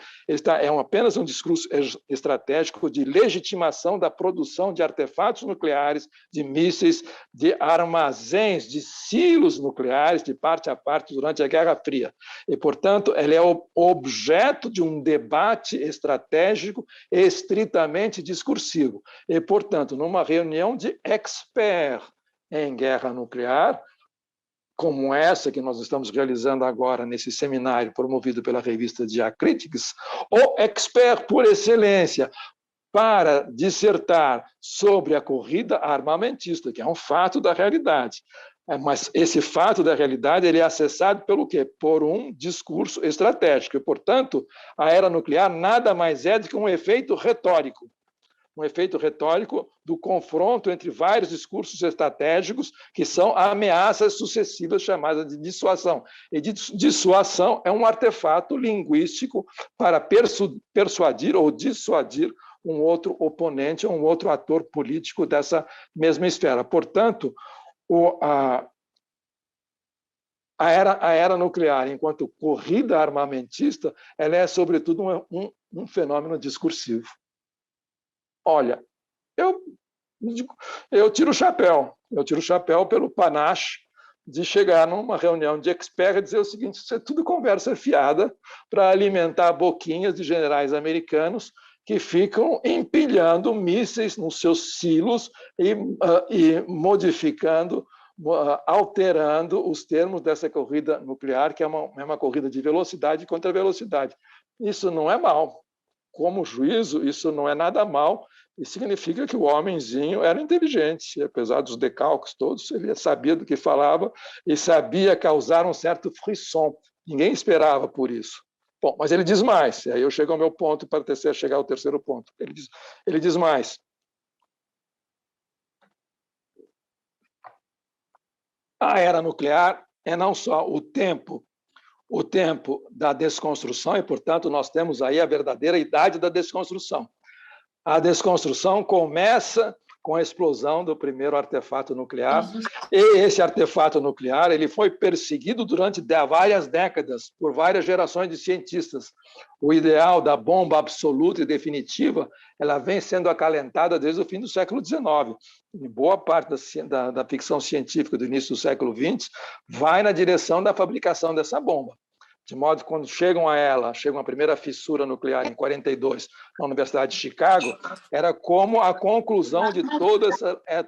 apenas um discurso estratégico de legitimação da produção de artefatos nucleares, de mísseis, de armazéns, de silos nucleares, de parte a parte, durante a Guerra Fria. E, portanto, ele é objeto de um debate estratégico estritamente discursivo. E, portanto, numa reunião de experts em guerra nuclear, como essa que nós estamos realizando agora nesse seminário promovido pela revista Diacritics, o expert por excelência para dissertar sobre a corrida armamentista, que é um fato da realidade. Mas esse fato da realidade ele é acessado pelo quê? Por um discurso estratégico. E, portanto, a era nuclear nada mais é do que um efeito retórico. Um efeito retórico do confronto entre vários discursos estratégicos que são ameaças sucessivas chamadas de dissuasão. E dissuasão é um artefato linguístico para persuadir ou dissuadir um outro oponente, um outro ator político dessa mesma esfera. Portanto, a era nuclear, enquanto corrida armamentista, ela é, sobretudo, um fenômeno discursivo. Olha, eu tiro o chapéu pelo panache de chegar numa reunião de experts e dizer o seguinte: isso é tudo conversa fiada para alimentar boquinhas de generais americanos que ficam empilhando mísseis nos seus silos e modificando alterando os termos dessa corrida nuclear, que é uma corrida de velocidade contra velocidade. Isso não é mal. Como juízo, isso não é nada mal, e significa que o homenzinho era inteligente, apesar dos decalques todos, ele sabia do que falava e sabia causar um certo frisson. Ninguém esperava por isso. Bom, mas ele diz mais, e aí eu chego ao meu ponto para chegar ao terceiro ponto. Ele diz mais. A era nuclear é não só o tempo da desconstrução, e, portanto, nós temos aí a verdadeira idade da desconstrução. A desconstrução começa com a explosão do primeiro artefato nuclear, e esse artefato nuclear ele foi perseguido durante várias décadas por várias gerações de cientistas. O ideal da bomba absoluta e definitiva ela vem sendo acalentada desde o fim do século XIX. E boa parte da ficção científica do início do século XX vai na direção da fabricação dessa bomba. De modo que, quando chegam a primeira fissura nuclear em 42 na Universidade de Chicago, era como a conclusão de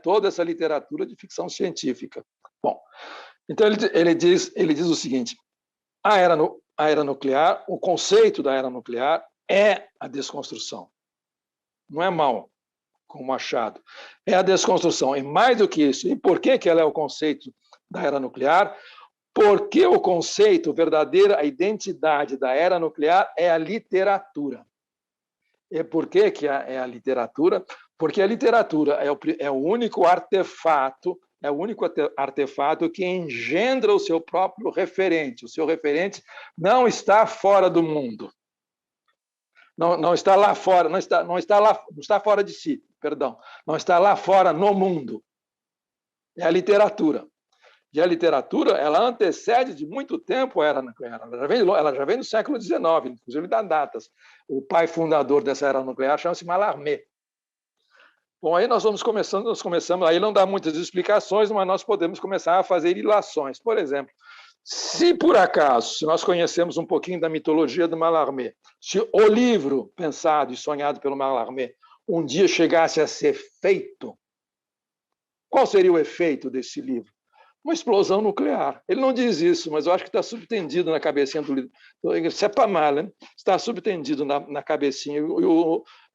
toda essa literatura de ficção científica. Bom, então ele diz o seguinte: a era nuclear, o conceito da era nuclear é a desconstrução. Não é mal, como Machado. É a desconstrução. E mais do que isso, e por que ela é o conceito da era nuclear? Porque o conceito, a identidade da era nuclear é a literatura. E por que é a literatura? Porque a literatura é o único artefato que engendra o seu próprio referente. O seu referente não está fora do mundo. Não está lá fora, não está fora de si, perdão. Não está lá fora no mundo. É a literatura. E a literatura, ela antecede de muito tempo a era nuclear. Ela já vem do século XIX, inclusive dá datas. O pai fundador dessa era nuclear chama-se Mallarmé. Bom, aí nós começamos, aí não dá muitas explicações, mas nós podemos começar a fazer ilações. Por exemplo, se por acaso, se nós conhecemos um pouquinho da mitologia do Mallarmé, se o livro pensado e sonhado pelo Mallarmé um dia chegasse a ser feito, qual seria o efeito desse livro? Uma explosão nuclear. Ele não diz isso, mas eu acho que está subtendido na cabecinha do livro. Isso é para mal, né? Está subtendido na cabecinha.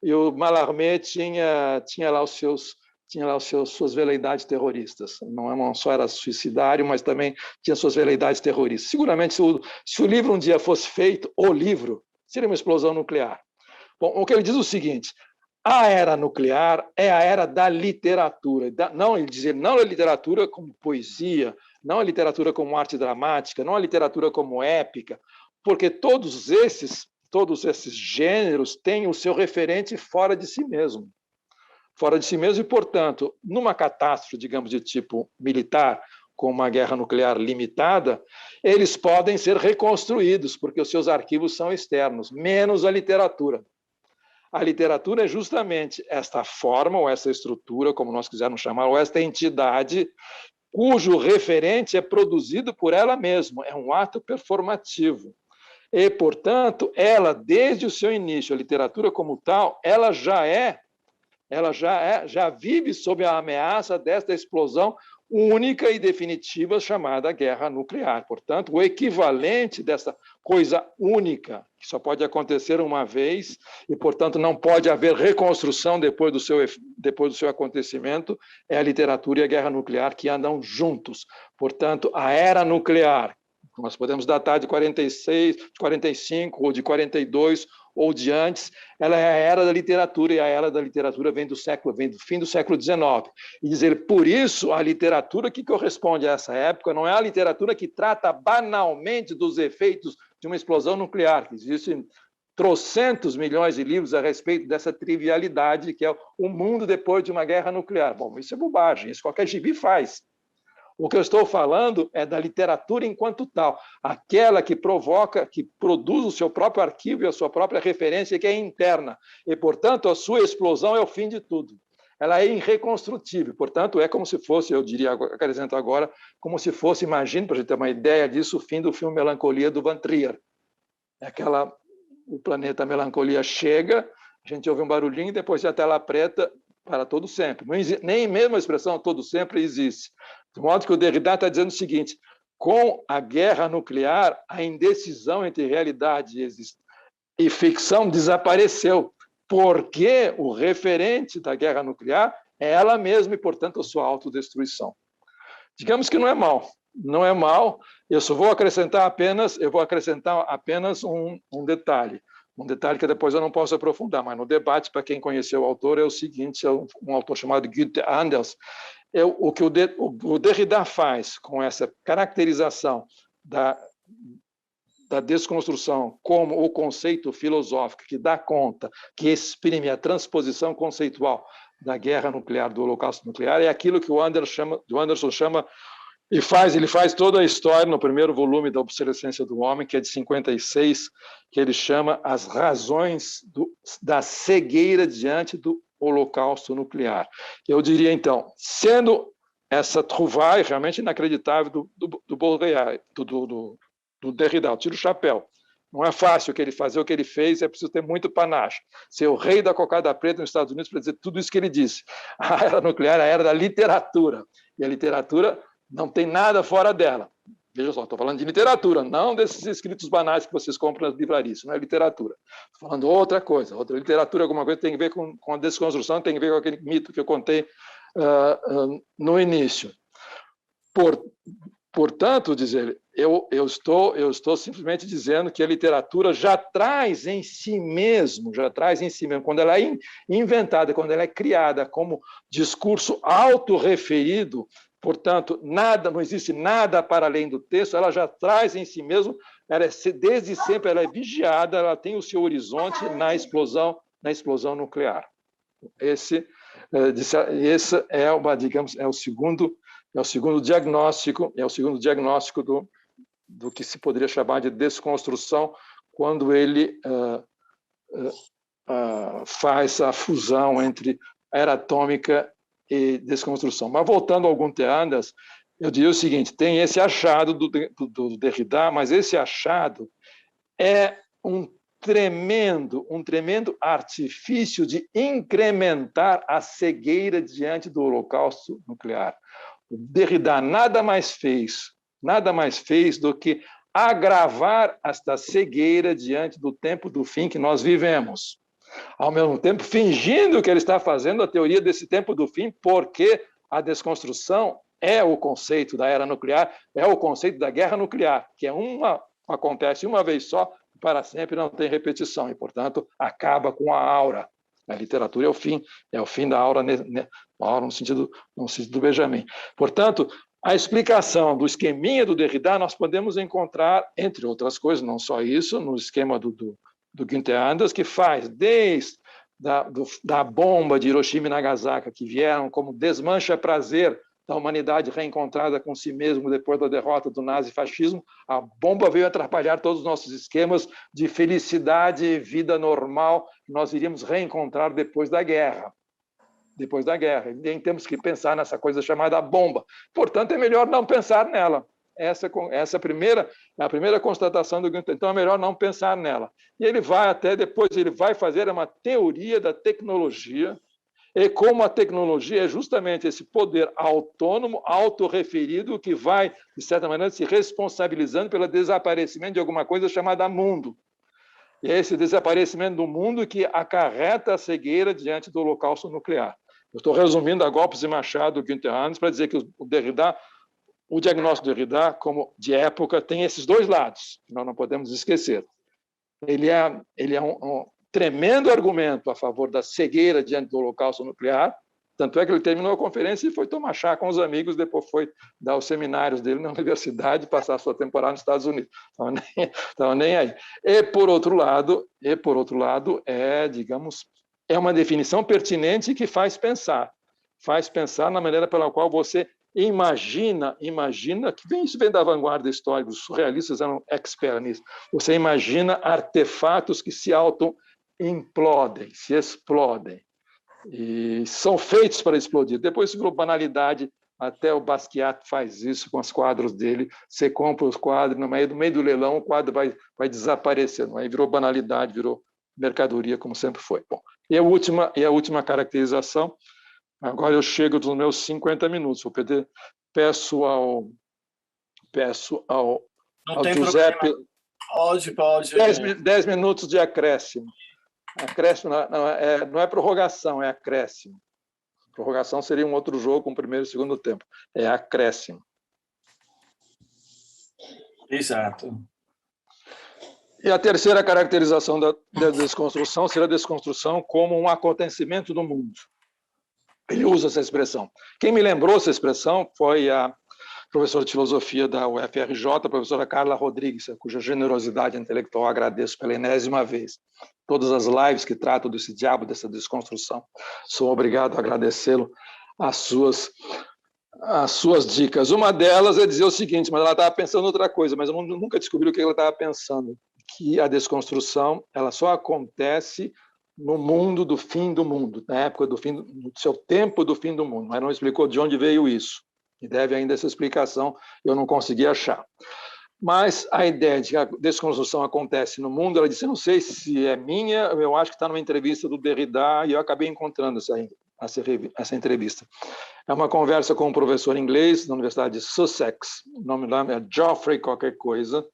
E o Mallarmé tinha lá suas veleidades terroristas. Não só era suicidário, mas também tinha suas veleidades terroristas. Seguramente, se o livro um dia fosse feito, o livro, seria uma explosão nuclear. Bom, o que ele diz é o seguinte: a era nuclear é a era da literatura. Ele diz, não a literatura como poesia, não a literatura como arte dramática, não a literatura como épica, porque todos esses gêneros têm o seu referente fora de si mesmo. Fora de si mesmo e, portanto, numa catástrofe, digamos, de tipo militar, com uma guerra nuclear limitada, eles podem ser reconstruídos, porque os seus arquivos são externos, menos a literatura. A literatura é justamente esta forma, ou essa estrutura, como nós quisermos chamar, ou esta entidade, cujo referente é produzido por ela mesma, é um ato performativo. E, portanto, ela, desde o seu início, a literatura como tal, ela já vive sob a ameaça desta explosão única e definitiva chamada guerra nuclear. Portanto, o equivalente dessa coisa única, que só pode acontecer uma vez e, portanto, não pode haver reconstrução depois do seu acontecimento, é a literatura e a guerra nuclear que andam juntos. Portanto, a era nuclear, nós podemos datar de 46, de 45 ou de 42 ou de antes, ela é a era da literatura, e a era da literatura vem do fim do século XIX. E dizer, por isso, a literatura que corresponde a essa época não é a literatura que trata banalmente dos efeitos de uma explosão nuclear, que existem trocentos milhões de livros a respeito dessa trivialidade que é o mundo depois de uma guerra nuclear. Bom, isso é bobagem, isso qualquer gibi faz. O que eu estou falando é da literatura enquanto tal, aquela que produz o seu próprio arquivo e a sua própria referência, que é interna. E, portanto, a sua explosão é o fim de tudo. Ela é irreconstrutível. Portanto, é como se fosse, eu diria, acrescento agora, como se fosse, imagine, para a gente ter uma ideia disso, o fim do filme Melancolia, do Van Trier. O planeta Melancolia chega, a gente ouve um barulhinho, depois a tela preta, para todo sempre. Nem mesmo a expressão todo sempre existe. De modo que o Derrida está dizendo o seguinte: com a guerra nuclear, a indecisão entre realidade e ficção desapareceu, porque o referente da guerra nuclear é ela mesma e, portanto, a sua autodestruição. Digamos que não é mal. Não é mal. Eu vou acrescentar apenas um detalhe. Um detalhe que depois eu não posso aprofundar, mas no debate, para quem conheceu o autor, é o seguinte: é um autor chamado Günther Anders. O que o Derrida faz com essa caracterização da desconstrução como o conceito filosófico que dá conta, que exprime a transposição conceitual da guerra nuclear, do holocausto nuclear, é aquilo que o Anderson chama, ele faz toda a história no primeiro volume da Obsolescência do Homem, que é de 56, que ele chama As Razões da Cegueira diante do Holocausto Nuclear. Eu diria, então, sendo essa trouvaille realmente inacreditável do Baudrillard, do Derrida, eu tiro o chapéu. Não é fácil fazer o que ele fez, é preciso ter muito panache. Ser o rei da cocada preta nos Estados Unidos para dizer tudo isso que ele disse. A era nuclear é a era da literatura, e a literatura não tem nada fora dela. Veja só, estou falando de literatura, não desses escritos banais que vocês compram nas livrarias, não é literatura. Estou falando outra coisa. Outra literatura, alguma coisa tem a ver com a desconstrução, tem a ver com aquele mito que eu contei no início. Portanto, dizer, eu estou simplesmente dizendo que a literatura já traz em si mesmo, quando ela é inventada, quando ela é criada como discurso autorreferido, portanto, não existe nada para além do texto, ela já traz em si mesmo, desde sempre ela é vigiada, ela tem o seu horizonte na explosão nuclear. Esse é o segundo diagnóstico, do que se poderia chamar de desconstrução, quando ele faz a fusão entre era atômica e desconstrução. Mas voltando ao Günther Anders, eu diria o seguinte: tem esse achado do Derrida, mas esse achado é um tremendo artifício de incrementar a cegueira diante do holocausto nuclear. O Derrida nada mais fez do que agravar esta cegueira diante do tempo do fim que nós vivemos. Ao mesmo tempo, fingindo que ele está fazendo a teoria desse tempo do fim, porque a desconstrução é o conceito da era nuclear, é o conceito da guerra nuclear, que acontece uma vez só, para sempre, não tem repetição, e, portanto, acaba com a aura. A literatura é o fim da aura, no sentido do Benjamin. Portanto, a explicação do esqueminha do Derrida nós podemos encontrar, entre outras coisas, não só isso, no esquema do Günther Anders, que faz desde da bomba de Hiroshima e Nagasaki, que vieram como desmancha-prazer da humanidade reencontrada com si mesmo depois da derrota do nazifascismo, a bomba veio atrapalhar todos os nossos esquemas de felicidade e vida normal que nós iríamos reencontrar depois da guerra. E nem temos que pensar nessa coisa chamada bomba. Portanto, é melhor não pensar nela. Essa é a primeira constatação do Günther. Então, é melhor não pensar nela. E ele vai fazer uma teoria da tecnologia, e como a tecnologia é justamente esse poder autônomo, autorreferido, que vai, de certa maneira, se responsabilizando pelo desaparecimento de alguma coisa chamada mundo. E é esse desaparecimento do mundo que acarreta a cegueira diante do holocausto nuclear. Eu estou resumindo a golpes e machado do Günther Anders para dizer que o diagnóstico do Derrida, como de época, tem esses dois lados, que nós não podemos esquecer. Ele é um tremendo argumento a favor da cegueira diante do holocausto nuclear, tanto é que ele terminou a conferência e foi tomar chá com os amigos, depois foi dar os seminários dele na universidade e passar a sua temporada nos Estados Unidos. Estava nem aí. E, por outro lado, é uma definição pertinente que faz pensar na maneira pela qual você imagina que isso vem da vanguarda histórica, os surrealistas eram experts nisso. Você imagina artefatos que se auto-implodem, se explodem, e são feitos para explodir. Depois virou banalidade, até o Basquiat faz isso com os quadros dele. Você compra os quadros, no meio do leilão, o quadro vai desaparecendo. Aí virou banalidade, virou mercadoria, como sempre foi. Bom, e a última caracterização Agora eu chego dos meus 50 minutos. Vou peço ao Não tem Giuseppe problema. Pode. 10 minutos de acréscimo. Acréscimo não é prorrogação, é acréscimo. Prorrogação seria um outro jogo com o primeiro e segundo tempo. É acréscimo. Exato. E a terceira caracterização da desconstrução seria a desconstrução como um acontecimento do mundo. Ele usa essa expressão. Quem me lembrou essa expressão foi a professora de filosofia da UFRJ, a professora Carla Rodrigues, cuja generosidade intelectual eu agradeço pela enésima vez. Todas as lives que tratam desse diabo, dessa desconstrução. Sou obrigado a agradecê-lo as suas dicas. Uma delas é dizer o seguinte, mas ela estava pensando em outra coisa, mas eu nunca descobri o que ela estava pensando, que a desconstrução ela só acontece no mundo do fim do mundo, na época do seu tempo do fim do mundo, mas não explicou de onde veio isso. E deve ainda essa explicação, eu não consegui achar. Mas a ideia de que a desconstrução acontece no mundo, ela disse, não sei se é minha, eu acho que está numa entrevista do Derrida, e eu acabei encontrando essa entrevista. É uma conversa com um professor inglês da Universidade de Sussex, o nome lá é Geoffrey qualquer coisa,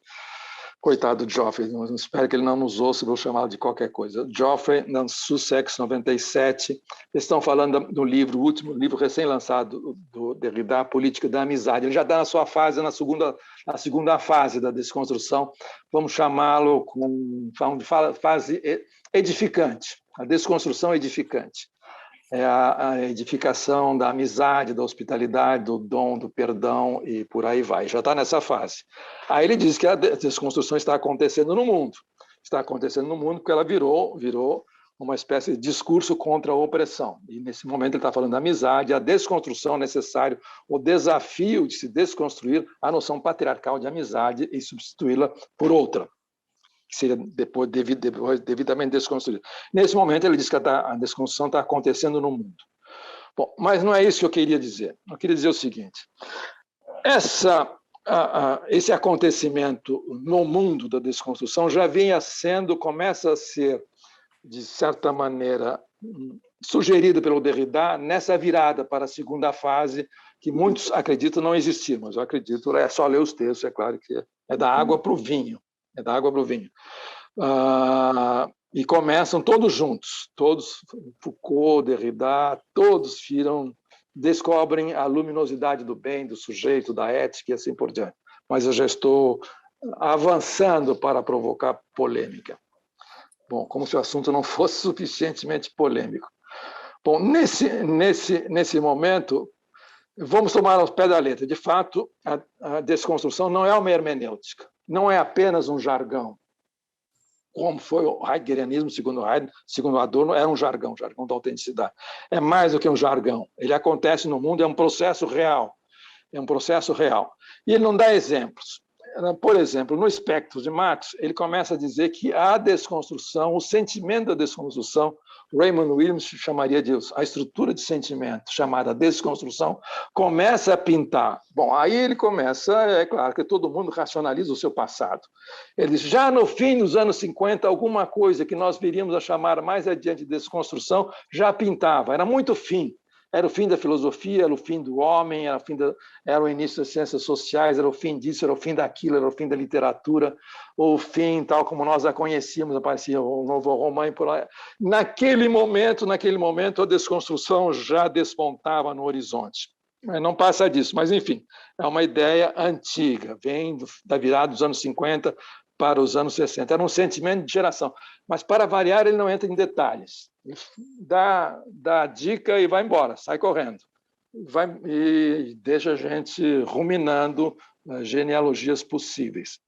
coitado de Geoffrey, espero que ele não nos ouça, vou chamá-lo de qualquer coisa. Geoffrey, no Sussex, 97, eles estão falando do livro, o último livro recém-lançado do Derrida, A Política da Amizade. Ele já está na sua fase, na segunda fase da desconstrução, vamos chamá-lo com fase edificante, a desconstrução edificante. É a edificação da amizade, da hospitalidade, do dom, do perdão e por aí vai. Já está nessa fase. Aí ele diz que a desconstrução está acontecendo no mundo. Está acontecendo no mundo porque ela virou uma espécie de discurso contra a opressão. E nesse momento ele está falando da amizade, a desconstrução necessária, o desafio de se desconstruir a noção patriarcal de amizade e substituí-la por outra, que seria depois devidamente desconstruída. Nesse momento, ele diz que a desconstrução está acontecendo no mundo. Bom, mas não é isso que eu queria dizer. Eu queria dizer o seguinte, esse acontecimento no mundo da desconstrução já começa a ser, de certa maneira, sugerido pelo Derrida nessa virada para a segunda fase, que muitos acreditam não existir, mas eu acredito, é só ler os textos, é claro que é da água para o vinho. É da água para o vinho. E começam todos juntos, todos, Foucault, Derrida, todos descobrem a luminosidade do bem, do sujeito, da ética e assim por diante. Mas eu já estou avançando para provocar polêmica. Bom, como se o assunto não fosse suficientemente polêmico. Bom, nesse momento, vamos tomar aos pés da letra. De fato, a desconstrução não é uma hermenêutica. Não é apenas um jargão, como foi o heideggerianismo, segundo Adorno, era um jargão da autenticidade. É mais do que um jargão. Ele acontece no mundo, é um processo real. E ele não dá exemplos. Por exemplo, no Espectro de Marx, ele começa a dizer que a desconstrução, o sentimento da desconstrução, Raymond Williams chamaria de a estrutura de sentimento, chamada desconstrução, começa a pintar. Bom, aí ele começa, é claro que todo mundo racionaliza o seu passado. Ele diz, já no fim dos anos 50, alguma coisa que nós viríamos a chamar mais adiante de desconstrução já pintava, era muito fim. Era o fim da filosofia, era o fim do homem, era o início das ciências sociais, era o fim disso, era o fim daquilo, era o fim da literatura, o fim, tal como nós a conhecíamos, aparecia o novo romance por lá. Naquele momento, a desconstrução já despontava no horizonte. Não passa disso, mas, enfim, é uma ideia antiga, vem da virada dos anos 50 para os anos 60. Era um sentimento de geração. Mas, para variar, ele não entra em detalhes. Ele dá a dica e vai embora, sai correndo. E deixa a gente ruminando genealogias possíveis.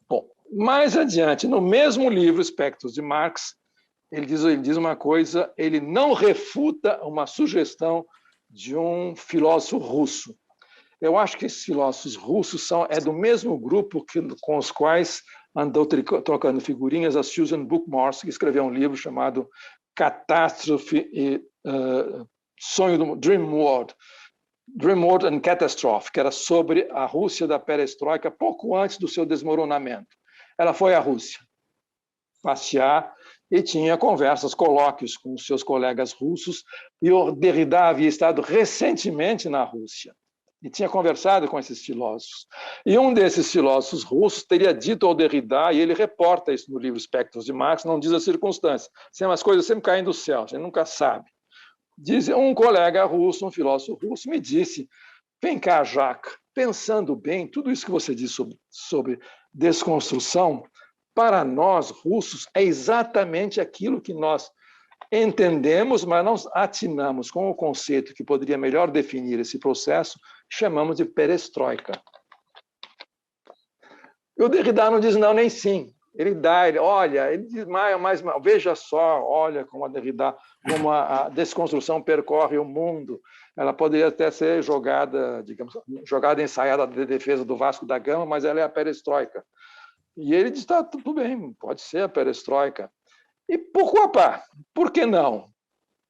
Bom, mais adiante, no mesmo livro, Espectros de Marx, ele diz uma coisa, ele não refuta uma sugestão de um filósofo russo. Eu acho que esses filósofos russos é do mesmo grupo com os quais andou trocando figurinhas a Susan Bookmorse, que escreveu um livro chamado Catástrofe e Sonho do Dream World and Catastrophe, que era sobre a Rússia da perestroika, pouco antes do seu desmoronamento. Ela foi à Rússia passear e tinha conversas, colóquios com os seus colegas russos, e o Derrida havia estado recentemente na Rússia e tinha conversado com esses filósofos. E um desses filósofos russos teria dito ao Derrida, e ele reporta isso no livro Espectros de Marx, não diz as circunstâncias, as coisas sempre caem do céu, a gente nunca sabe. Diz, um colega russo, um filósofo russo, me disse, vem cá, Jacques, pensando bem, tudo isso que você disse sobre desconstrução, para nós, russos, é exatamente aquilo que nós entendemos, mas não atinamos com o conceito que poderia melhor definir esse processo, chamamos de perestroika. E o Derrida não diz não nem sim. Ele diz mais, veja só, olha como como a desconstrução percorre o mundo. Ela poderia até ser jogada, digamos, ensaiada de defesa do Vasco da Gama, mas ela é a perestroika. E ele diz, tá, tudo bem, pode ser a perestroika. E por que não?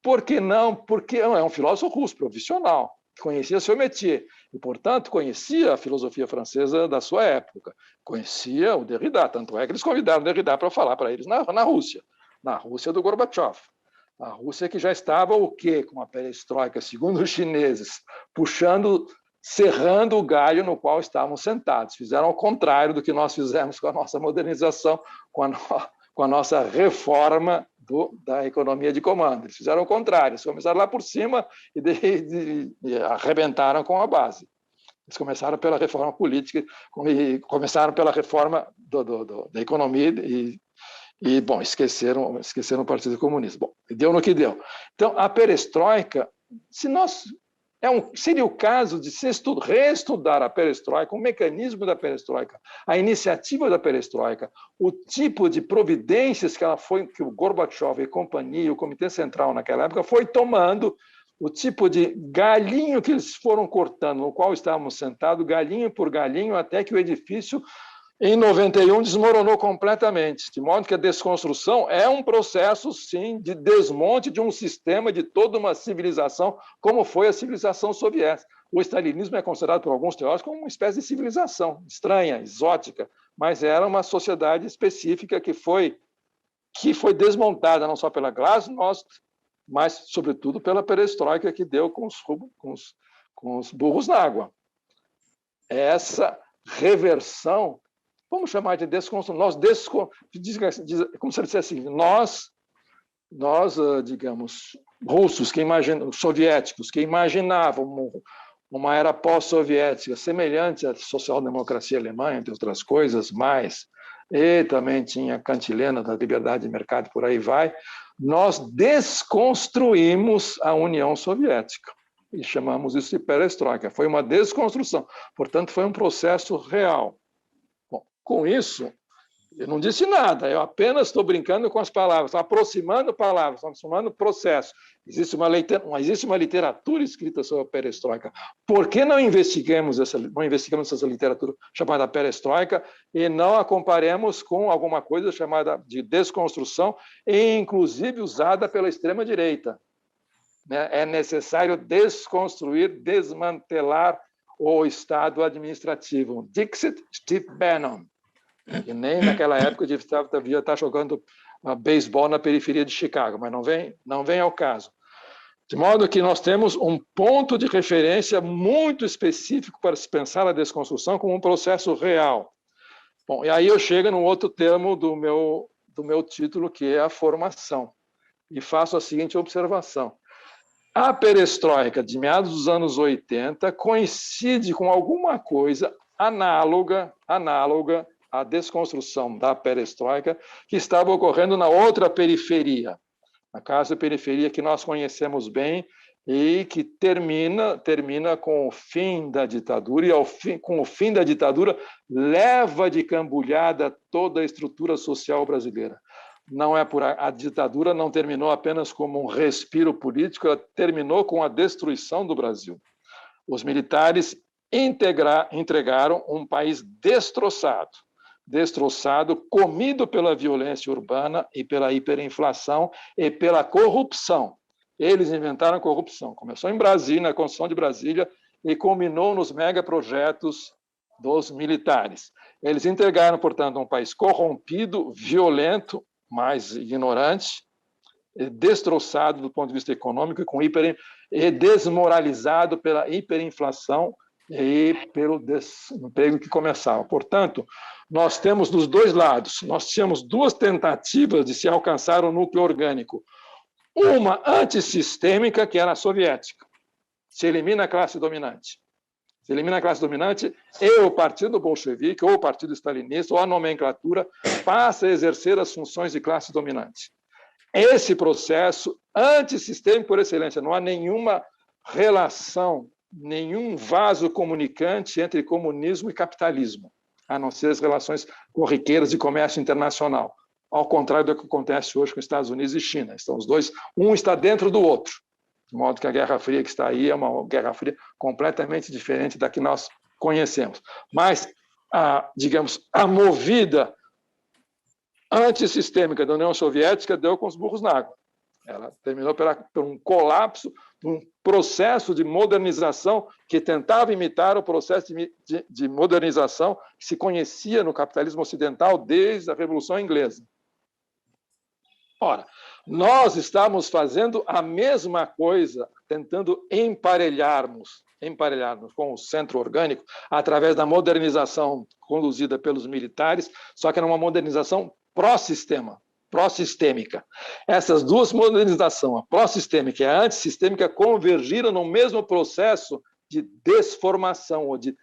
Por que não? Porque é um filósofo russo, profissional, que conhecia seu métier e, portanto, conhecia a filosofia francesa da sua época, conhecia o Derrida, tanto é que eles convidaram o Derrida para falar para eles na Rússia do Gorbachev. A Rússia que já estava o quê? Com a perestroika, segundo os chineses, serrando o galho no qual estavam sentados. Fizeram ao contrário do que nós fizemos com a nossa modernização, com a nossa reforma da economia de comando. Eles fizeram o contrário, eles começaram lá por cima e arrebentaram com a base. Eles começaram pela reforma política, começaram pela reforma da economia e bom, esqueceram o Partido Comunista. Bom, deu no que deu. Então, a perestroika, seria o caso de reestudar a perestroika, o mecanismo da perestroika, a iniciativa da perestroika, o tipo de providências que o Gorbachev e companhia, o Comitê Central naquela época, foi tomando, o tipo de galinho que eles foram cortando, no qual estávamos sentados, galinho por galinho, até que o edifício, em 91, desmoronou completamente, de modo que a desconstrução é um processo, sim, de desmonte de um sistema, de toda uma civilização, como foi a civilização soviética. O stalinismo é considerado por alguns teóricos como uma espécie de civilização estranha, exótica, mas era uma sociedade específica que foi desmontada não só pela glasnost, mas, sobretudo, pela perestroika, que deu com os burros na água. Essa reversão, vamos chamar de desconstrução, como se ele dissesse assim, nós, digamos, russos, soviéticos, que imaginavam uma era pós-soviética semelhante à social-democracia alemã, entre outras coisas, e também tinha a cantilena da liberdade de mercado, por aí vai, nós desconstruímos a União Soviética e chamamos isso de perestroika. Foi uma desconstrução, portanto, foi um processo real. Bom, com isso, eu não disse nada, eu apenas estou brincando com as palavras, estou aproximando palavras, estou aproximando processo. Existe uma literatura escrita sobre a perestroika. Por que não investigamos essa literatura chamada perestroika e não a comparemos com alguma coisa chamada de desconstrução, e inclusive usada pela extrema-direita? É necessário desconstruir, desmantelar o Estado administrativo. Dixit Steve Bannon. E nem naquela época devia estar jogando beisebol na periferia de Chicago, mas não vem ao caso. De modo que nós temos um ponto de referência muito específico para se pensar a desconstrução como um processo real. Bom, e aí eu chego no outro termo do meu título, que é a formação, e faço a seguinte observação. A perestroika de meados dos anos 80 coincide com alguma coisa análoga à desconstrução da perestroika que estava ocorrendo na outra periferia, na casa da periferia que nós conhecemos bem e que termina com o fim da ditadura, e com o fim da ditadura leva de cambulhada toda a estrutura social brasileira. Não é a ditadura não terminou apenas como um respiro político, ela terminou com a destruição do Brasil. Os militares entregaram um país destroçado, comido pela violência urbana e pela hiperinflação e pela corrupção. Eles inventaram a corrupção. Começou em Brasília, na construção de Brasília, e culminou nos megaprojetos dos militares. Eles entregaram, portanto, um país corrompido, violento, mais ignorante, destroçado do ponto de vista econômico, e desmoralizado pela hiperinflação e pelo desemprego que começava. Portanto, nós temos dos dois lados, nós tínhamos duas tentativas de se alcançar o núcleo orgânico. Uma antissistêmica, que era a soviética. Se elimina a classe dominante. Se elimina a classe dominante e o partido bolchevique, ou o partido stalinista, ou a nomenclatura, passa a exercer as funções de classe dominante. Esse processo antissistêmico por excelência, não há nenhuma relação, nenhum vaso comunicante entre comunismo e capitalismo, a não ser as relações corriqueiras de comércio internacional, ao contrário do que acontece hoje com Estados Unidos e China. Então, os dois, um está dentro do outro, de modo que a Guerra Fria que está aí é uma Guerra Fria completamente diferente da que nós conhecemos. Mas, digamos, a movida antissistêmica da União Soviética deu com os burros na água. Ela terminou por um colapso, um processo de modernização que tentava imitar o processo de modernização que se conhecia no capitalismo ocidental desde a Revolução Inglesa. Ora, nós estamos fazendo a mesma coisa, tentando emparelharmos com o centro orgânico através da modernização conduzida pelos militares, só que era uma modernização pró-sistêmica. Essas duas modernizações, a pró-sistêmica e a antissistêmica, convergiram no mesmo processo de desformação, ou de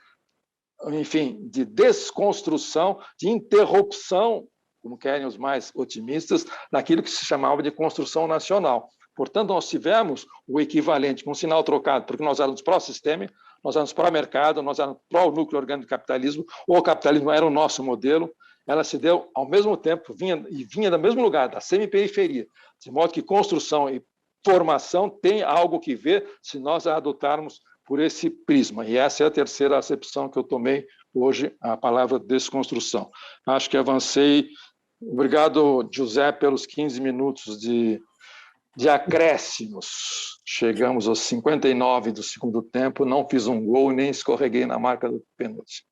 desconstrução, de interrupção, como querem os mais otimistas, daquilo que se chamava de construção nacional. Portanto, nós tivemos o equivalente, com um sinal trocado, porque nós éramos pró-sistema, nós éramos pró-mercado, nós éramos pró-núcleo orgânico do capitalismo, o capitalismo era o nosso modelo. Ela se deu ao mesmo tempo, vinha do mesmo lugar, da semiperiferia, de modo que construção e formação tem algo que ver se nós a adotarmos por esse prisma. E essa é a terceira acepção que eu tomei hoje, a palavra desconstrução. Acho que avancei. Obrigado, José, pelos 15 minutos de acréscimos. Chegamos aos 59 do segundo tempo, não fiz um gol, nem escorreguei na marca do pênalti.